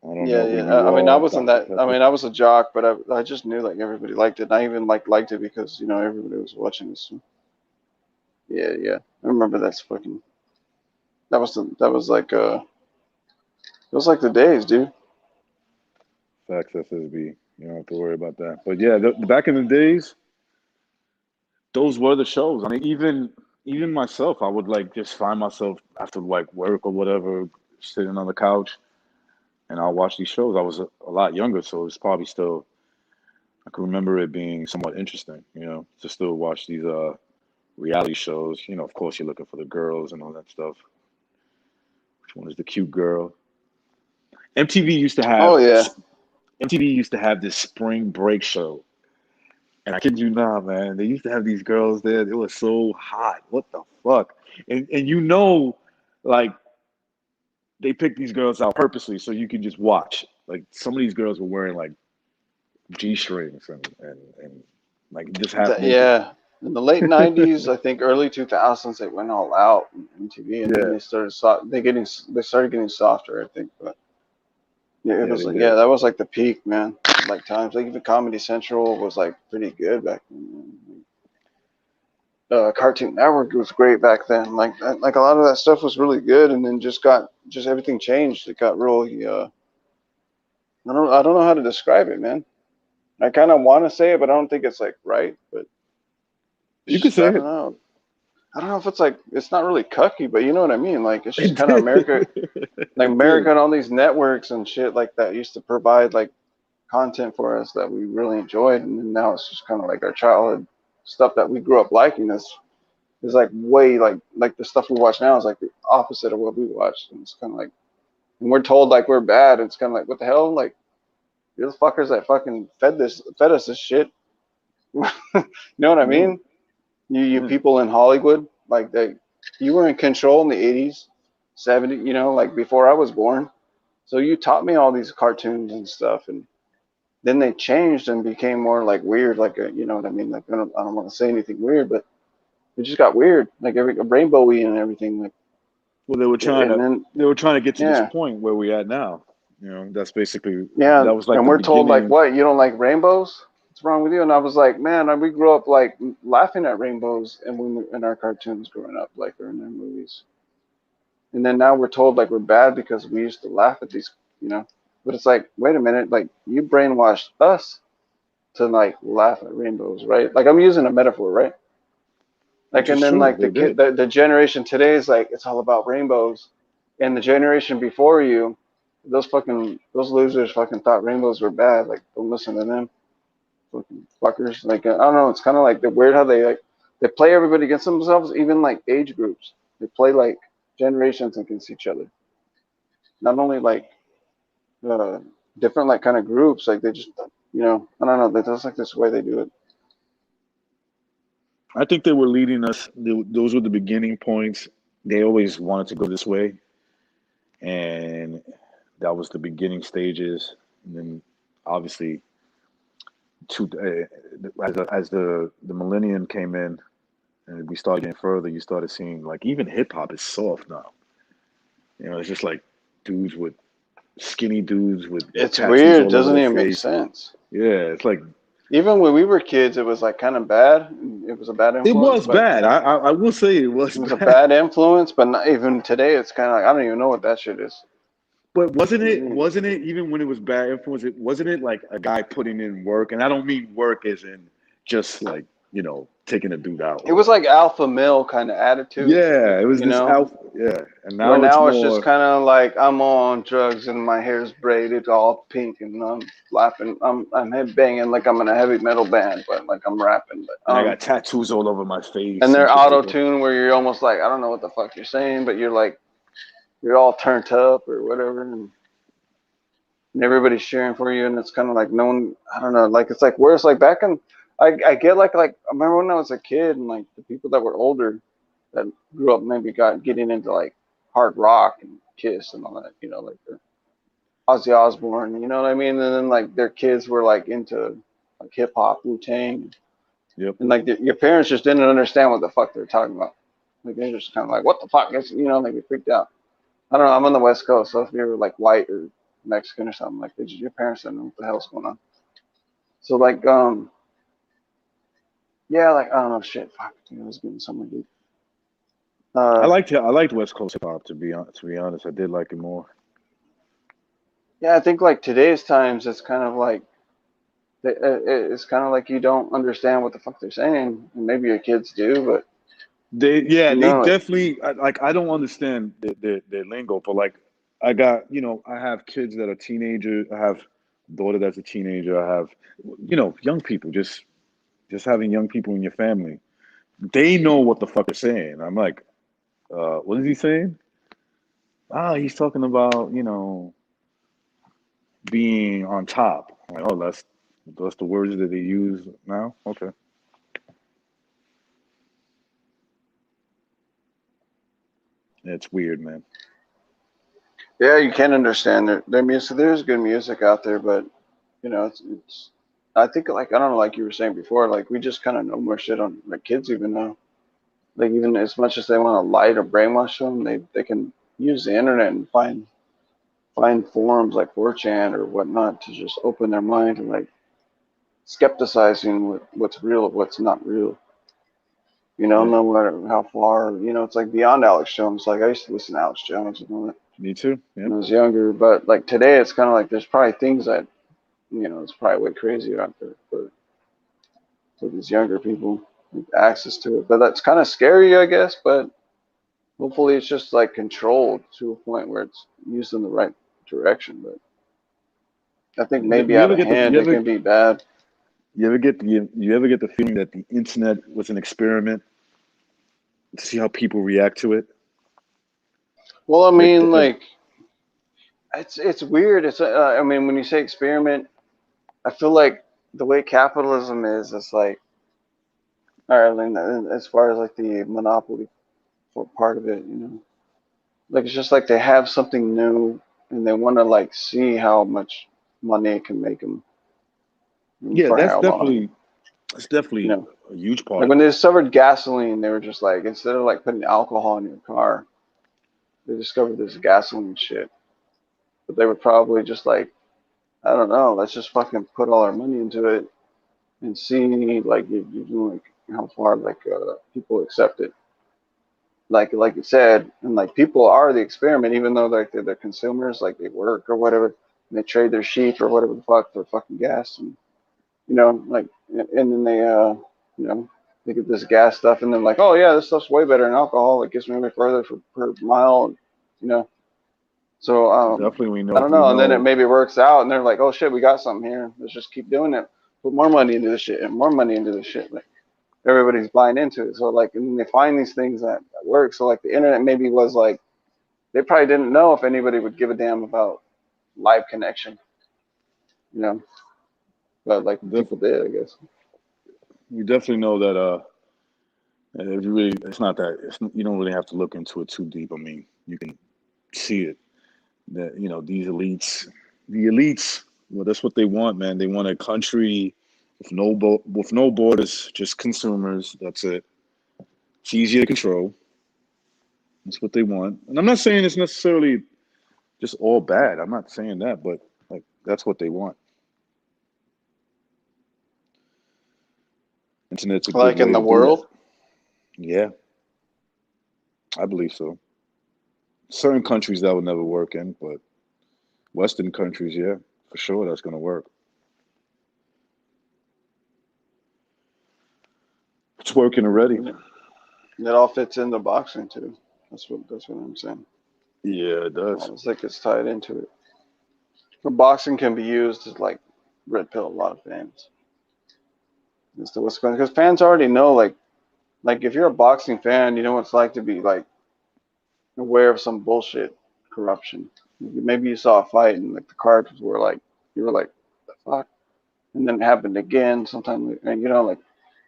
I don't Yeah, know who yeah. you I mean, I are, wasn't Dr. that. I Pepper. mean, I was a jock, but I just knew like everybody liked it. And I even liked it because everybody was watching this. Yeah, yeah. I remember that's fucking. That was like it was like the days, dude. Facts SSB. You don't have to worry about that. But yeah, back in the days, those were the shows. I mean, even myself, I would like just find myself after like work or whatever, sitting on the couch, and I'll watch these shows. I was a lot younger, so it's probably still. I can remember it being somewhat interesting, to still watch these reality shows. Of course, you're looking for the girls and all that stuff. Which one is the cute girl? MTV used to Oh have yeah. MTV used to have this spring break show. And I kid you not, man, they used to have these girls there. They were so hot. What the fuck? And like they picked these girls out purposely so you can just watch. Like some of these girls were wearing like G strings and like just half naked. Yeah. In the late '90s, I think early 2000s, they went all out on MTV, and then Yeah, they started getting softer, I think. But yeah, it yeah, was they like, yeah, did. that was like the peak, man. Like times, like even Comedy Central was like pretty good back then. Cartoon Network was great back then. Like a lot of that stuff was really good, and then just everything changed. It got really I don't know how to describe it, man. I kind of want to say it, but I don't think it's like right. But it's You could just say I don't it. know. I don't know if it's like it's not really cucky, but you know what I mean. Like it's just kind of America, like It America did. and all these networks and shit like that used to provide like content for us that we really enjoyed, and then now it's just kind of like our childhood stuff that we grew up liking is like way like the stuff we watch now is like the opposite of what we watched, and it's kind of like when we're told like we're bad, it's kind of like what the hell, like you're the fuckers that fucking fed us this shit. You know what I Yeah, mean? You yeah. people in Hollywood, like you were in control in the '80s, '70s, like before I was born. So you taught me all these cartoons and stuff, and then they changed and became more like weird, like you know what I mean? Like I don't want to say anything weird, but it just got weird, like every rainbowy and everything, like Well, and then they were trying to get to this yeah, point where we at now. That's basically yeah, that was like and the we're told like, beginning. what, you don't like rainbows? What's wrong with you? And I was like, man, we grew up like laughing at rainbows and when in our cartoons growing up, like or in our movies. And then now we're told like we're bad because we used to laugh at these, you know. But it's like, wait a minute, like you brainwashed us to like laugh at rainbows, right? Like I'm using a metaphor, right? Like Which is and then true. like They did. the generation today is like it's all about rainbows, and the generation before you, those losers fucking thought rainbows were bad. Like don't listen to them, fucking fuckers. Like I don't know, it's kind of like the weird how they play everybody against themselves, even like age groups. They play like generations against each other. Not only like uh, different like kind of groups. Like they just, I don't know. That's like this way they do it. I think they were leading us. Those were the beginning points. They always wanted to go this way, and that was the beginning stages. And then, obviously, as the millennium came in, and we started getting further, you started seeing like even hip hop is soft now. It's just like dudes with skinny dudes with It's tattoos weird. It all over doesn't their even make face. sense. Yeah, it's like Even when we were kids, it was like kind of bad. It was a bad it influence, was but bad. I will say it was it was a bad. bad influence. But not even today, it's kind of like I don't even know what that shit is. But wasn't You know what it? I mean? Wasn't it even when it was bad influence? It wasn't it like a guy putting in work, and I don't mean work as in just like taking a dude out It or was whatever. like alpha male kind of attitude, Yeah, it was you this know. alpha. Yeah, and Where now it's now it's just more. kind of like I'm on drugs and my hair's braided all pink and I'm laughing. I'm head banging like I'm in a heavy metal band, but like I'm rapping. But And I got tattoos all over my and face and they're shit like auto that. tune where you're almost like I don't know what the fuck you're saying, but you're like you're all turned up or whatever. And and everybody's cheering for you, and it's kind of like no one. I don't know. Like it's like where's like back in. I get like I remember when I was a kid and like the people that were older that grew up maybe getting into like hard rock and Kiss and all that. You know, like the Ozzy Osbourne. You know what I mean? And then like their kids were like into like hip hop, Wu-Tang, Yep. and like your parents just didn't understand what the fuck they were talking about. Like they're just kind of like, what the fuck? You know, like they freaked out. I don't know. I'm on the West Coast, so if you're like white or Mexican or something, like your parents don't know what the hell's going on. So like, yeah, like I don't know, shit. Fuck, dude, I was getting somewhere deep. I liked West Coast hip hop to be honest. I did like it more. Yeah, I think like today's times, it's kind of like it's kind of like you don't understand what the fuck they're saying. And maybe your kids do, but They you they know, definitely like I don't understand their lingo, but like I got I have kids that are teenagers. I have a daughter that's a teenager. I have young people just having young people in your family. They know what the fuck they're saying. I'm like, what is he saying? Ah, he's talking about being on top. I'm like, oh, that's the words that they use now. Okay. It's weird, man. yeah, you can't understand their music. There's good music out there, but you know, it's. I think like I don't know, like you were saying before, like we just kind of know more shit on like kids even know. Like even as much as they want to lie or brainwash them, they can use the internet and find forums like 4chan or whatnot to just open their mind and like skepticizing what's real of what's not real. You know, Yeah, no matter how far, it's like beyond Alex Jones. Like I used to listen to Alex Jones and all that me too. Yeah. when I was younger, but like today it's kind of like there's probably things that, it's probably way crazier out there for these younger people with access to it. But that's kind of scary, I guess, but hopefully it's just like controlled to a point where it's used in the right direction. But I think maybe You out ever of get the hand it can be bad. you ever get the feeling that the internet was an experiment to see how people react to it? Well, I Like, mean, like it's weird. I mean, when you say experiment, I feel like the way capitalism is, it's like, all right, like, as far as like the monopoly for part of it, like it's just like they have something new and they want to like see how much money it can make them and yeah, for how long, that's you definitely know. a huge Like part when of they it. discovered gasoline, they were just like, instead of like putting alcohol in your car, they discovered this gasoline shit. But they were probably just like, I don't know, let's just fucking put all our money into it and see like like how far like people accept it. Like you said, and like people are the experiment, even though like they're consumers, like they work or whatever, and they trade their sheep or whatever the fuck for fucking gas, and like, and then they they get this gas stuff, and then like, oh yeah, this stuff's way better than alcohol. It gets me way further per mile, and, you know. So Definitely, I don't know, and then it maybe works out, and they're like, oh shit, we got something here. Let's just keep doing it. Put more money into this shit and more money into this shit. Like everybody's buying into it. So like, and then they find these things that work. So like the internet maybe was like, they probably didn't know if anybody would give a damn about live connection, you know, but like people did, I guess. you definitely know that if you really, it's not that you don't really have to look into it too deep. I mean, you can see it that these the elites, well, that's what they want, man. They want a country with no borders, just consumers. That's it. It's easier to control. That's what they want. And I'm not saying it's necessarily just all bad. I'm not saying that, but like that's what they want. Internet's a good Like in way the to do that. world. Yeah, I believe so. Certain countries that would never work in, but Western countries, yeah, for sure that's gonna work. It's working already. And it all fits into boxing too. That's what I'm saying. Yeah, it does. It's like it's tied into it. But boxing can be used as like red pill a lot of fans. As to what's going because fans already know like if you're a boxing fan, you know what it's like to be like aware of some bullshit corruption. Maybe you saw a fight and like the cards were like, you were like, the fuck? And then it happened again sometime. And you know, like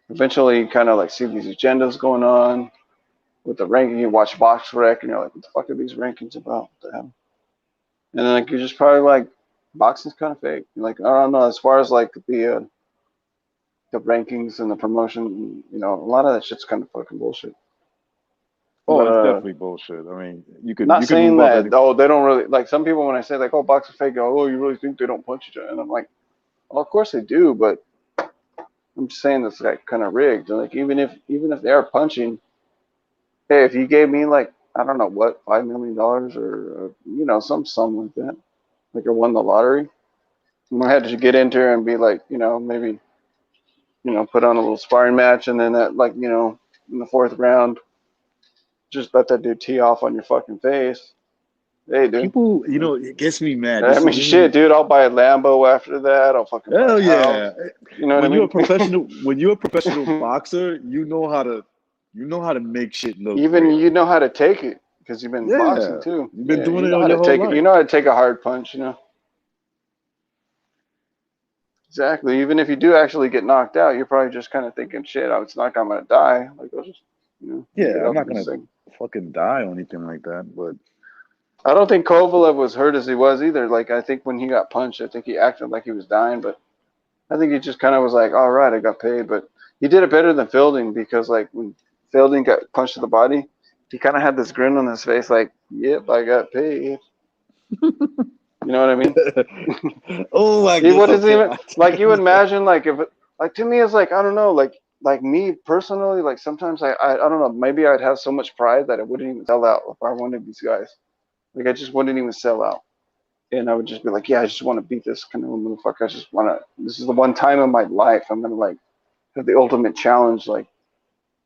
eventually you kind of like see these agendas going on with the ranking. You watch Box Rec and you're like, what the fuck are these rankings about? What the hell? And then like you're just probably like, boxing's kind of fake. You're like, I don't know. As far as like the rankings and the promotion, you know, a lot of that shit's kind of fucking bullshit. Oh, But, it's definitely bullshit. I mean, you could not you could saying move up that. any- Oh, they don't really like. Some people when I say like, "Oh, boxing's fake," go, "Oh, you really think they don't punch each other?" And I'm like, "Well, of course they do," but I'm just saying it's like kind of rigged. Like even if they are punching, hey, if you gave me like I don't know what $5 million or you know some sum like that, like I won the lottery, I had to get into it and be like, you know, maybe you know put on a little sparring match and then that like you know in the fourth round, just let that dude tee off on your fucking face. Hey, dude. people, you know, it gets me mad. I mean, shit, dude. I'll buy a Lambo after that. I'll fucking buy Hell a yeah! house. You know what When I you're a mean? professional, when you're a professional boxer, you know how to make shit look Even real. you know how to take it because you've been boxing Yeah, too. you've been Yeah, doing you it know all how your to whole take it. You life. know how to take a hard punch. You know exactly. Even if you do actually get knocked out, you're probably just kind of thinking, "Shit, it's not like I'm gonna die. Like I'll just, you know, get Yeah, I'm up not in this gonna thing." fucking die or anything like that, but I don't think Kovalev was hurt as he was either. Like I think when he got punched, I think he acted like he was dying, but I think he just kind of was like, "All right, I got paid." But he did it better than Fielding because like when Fielding got punched to the body, he kind of had this grin on his face, like, "Yep, I got paid." You know what I mean? oh, I He guess wasn't okay. even like you would imagine. Like if it, like to me, it's like I don't know. Like me personally, like sometimes I don't know. Maybe I'd have so much pride that I wouldn't even sell out if I wanted these guys. Like I just wouldn't even sell out. And I would just be like, yeah, I just want to beat this kind of motherfucker. I just want to. This is the one time in my life I'm gonna like have the ultimate challenge, like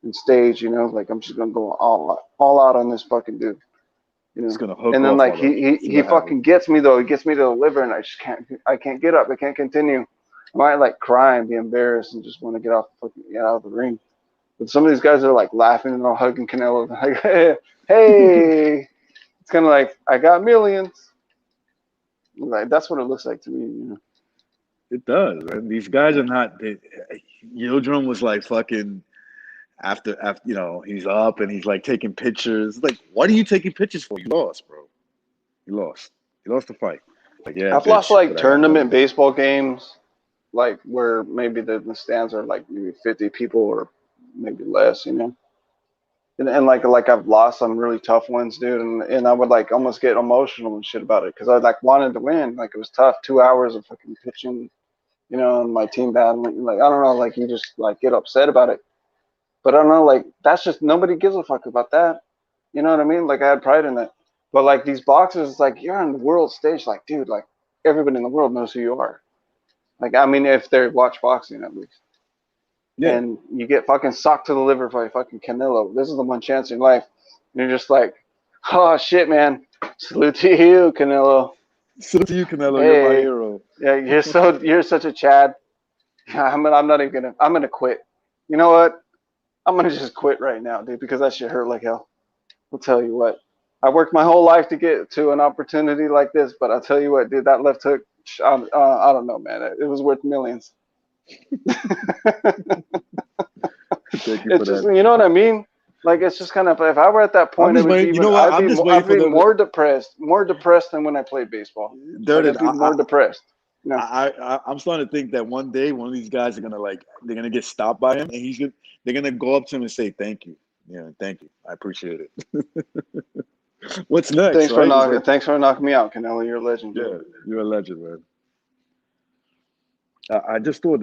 in stage. You know, like I'm just gonna go all out on this fucking dude. You It's know. gonna hook And then off like on him. See he what happens. fucking gets me though. He gets me to the liver, and I can't get up. I can't continue. I might like cry and be embarrassed and just want to get out of the ring. But some of these guys are like laughing and all hugging Canelo. Like, hey, it's kind of like I got millions. Like that's what it looks like to me. You know. It does, man. These guys are not. Yildirim was like fucking after you know he's up and he's like taking pictures. Like, what are you taking pictures for? You lost, bro. You lost. You lost the fight. Like, yeah, I've lost bitch, like but I got money. tournament baseball games, like where maybe the stands are like maybe 50 people or maybe less. You know. And like I've lost some really tough ones, dude, and I would like almost get emotional and shit about it because I like wanted to win. Like it was tough, 2 hours of fucking pitching, you know, and my team battling. Like I don't know, like you just like get upset about it. But I don't know, like that's just nobody gives a fuck about that. You know what I mean? Like I had pride in that. But like these boxers, it's like you're on the world stage, like dude, like everybody in the world knows who you are. Like I mean, if they watch boxing at least. Yeah, And you get fucking socked to the liver by fucking Canelo. This is the one chance in life. And you're just like, oh shit, man. Salute to you, Canelo. salute to you, Canelo. You're my Hey, hero. yeah, you're such a Chad. I'm not even gonna. I'm gonna quit. You know what? I'm gonna just quit right now, dude, because that shit hurt like hell. I'll tell you what. I worked my whole life to get to an opportunity like this, but I'll tell you what, dude, that left hook. I don't know, man. It was worth millions. Thank you for It's just, that. you know what I mean? Like it's just kind of if I were at that I'm point, it just would be waiting. You even. know what? I'm just waiting I'd for be them. more depressed than when I played baseball. Like Dirty. I'd be more depressed. You know? I'm starting to think that one day one of these guys are gonna they're gonna get stopped by him and they're gonna go up to him and say thank you. Yeah, thank you. I appreciate it. What's next, right? It's like, Thanks for knocking me out, Canelo. You're a legend. yeah, you're a legend, man. I just thought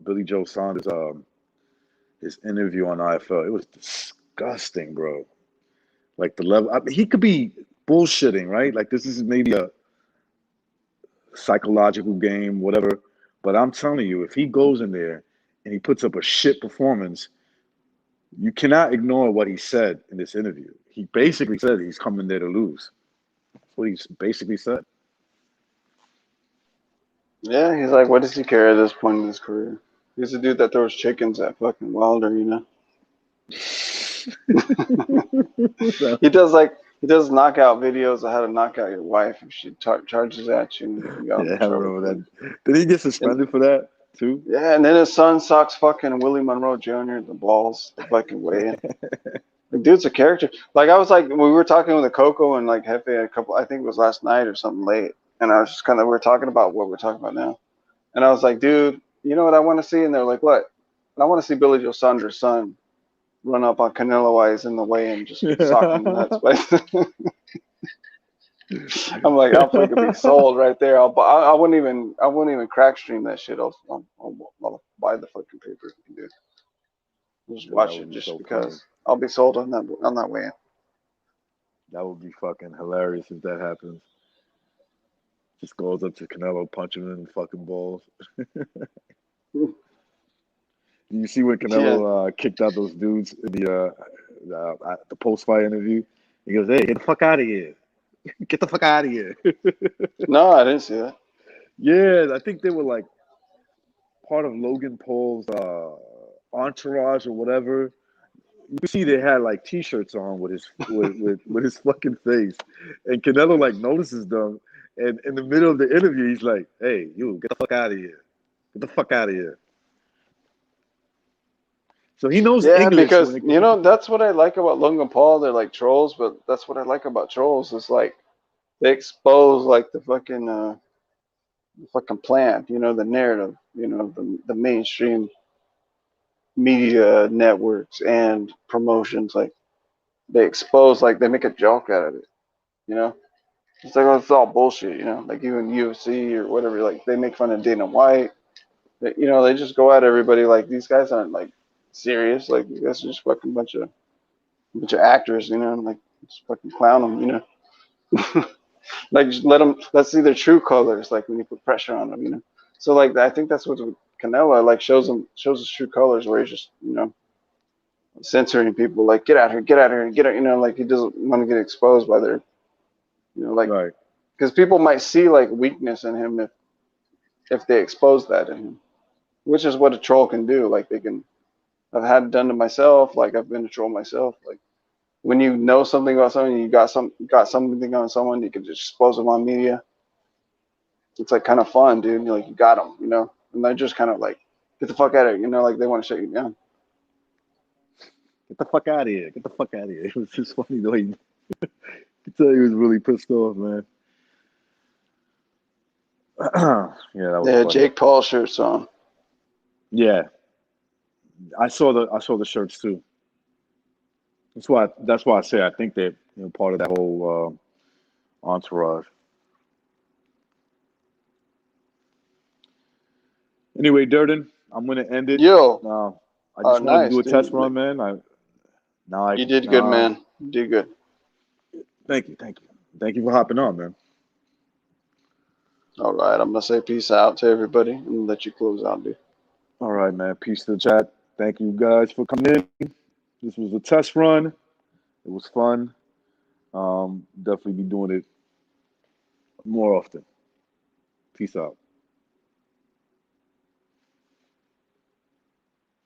Billy Joe Saunders his interview on IFL, it was disgusting, bro. Like the level. I mean, he could be bullshitting, right? Like this is maybe a psychological game, whatever. But I'm telling you, if he goes in there and he puts up a shit performance, you cannot ignore what he said in this interview. He basically said he's coming there to lose. That's what he's basically said. Yeah, he's like, what does he care at this point in his career? He's a dude that throws chickens at fucking Wilder, you know. So, He does He does knockout videos of how to knock out your wife if she charges at you. And you got him Yeah, in I trouble remember for that. it. Did he get And, suspended for that too? yeah, and then his son sucks fucking Willie Monroe Jr. the balls the fucking way in. Like, dude's a character. Like, I was like, we were talking with the Coco and like Hefe a couple, I think it was last night or something late. And I was just kind of, we were talking about what we're talking about now. And I was like, dude, you know what I want to see? And they're like, what? And I want to see Billy Joe Saunders' son run up on Canelo Eyes in the way and just sock him nuts. But I'm like, I'll freaking be sold right there. I wouldn't even crack stream that shit. I'll buy the fucking paper, dude. Just That watch would it be just so because funny. I'll be sold on that way. That would be fucking hilarious if that happens. Just goes up to Canelo, punch him in the fucking balls. You see when Yeah. Canelo kicked out those dudes in the post-fight interview? He goes, "Hey, get the fuck out of here! Get the fuck out of here!" No, I didn't see that. Yeah, I think they were like part of Logan Paul's entourage or whatever. You see, they had like T-shirts on with his fucking face, and Canelo like notices them, and in the middle of the interview, he's like, "Hey, you get the fuck out of here! Get the fuck out of here!" So he knows Yeah, English because when you know that's what I like about Logan Paul. They're like trolls, but that's what I like about trolls is like they expose like the fucking plan. You know, the narrative. You know, the mainstream media networks and promotions. Like they expose, like they make a joke out of it. You know, it's like, oh, it's all bullshit. You know, like even UFC or whatever. Like they make fun of Dana White. You know, they just go at everybody like these guys aren't like serious. Like these guys are just fucking bunch of actors, you know, and like just fucking clown them, you know. Like just let them. Let's see their true colors. Like when you put pressure on them, you know. So like I think that's what Canelo like shows his true colors, where he's just censoring people, like get out here, get out here, get out. You know, like he doesn't want to get exposed by their, like right. because people might see like weakness in him if they expose that in him, which is what a troll can do. Like they can. I've had it done to myself. Like I've been a troll myself. Like when you know something about someone, you got something on someone, you can just expose them on media. It's like kind of fun, dude. You're like you got them, you know, and they're just kind of like get the fuck out of here, you know, like they want to shut you down. Get the fuck out of here! Get the fuck out of here! It was just funny the way you could tell he was really pissed off, man. Yeah, that was They had funny. Jake Paul shirts on. Yeah, I saw the shirts too. That's why I say I think they're part of that whole entourage. Anyway, Durden, I'm gonna end it. Yo, I just wanted to nice, do a test dude. run, man. You did good, man. You did good. Thank you for hopping on, man. All right, I'm gonna say peace out to everybody and let you close out, dude. All right, man. Peace to the chat. Thank you guys for coming in. This was a test run. It was fun. Definitely be doing it more often. Peace out.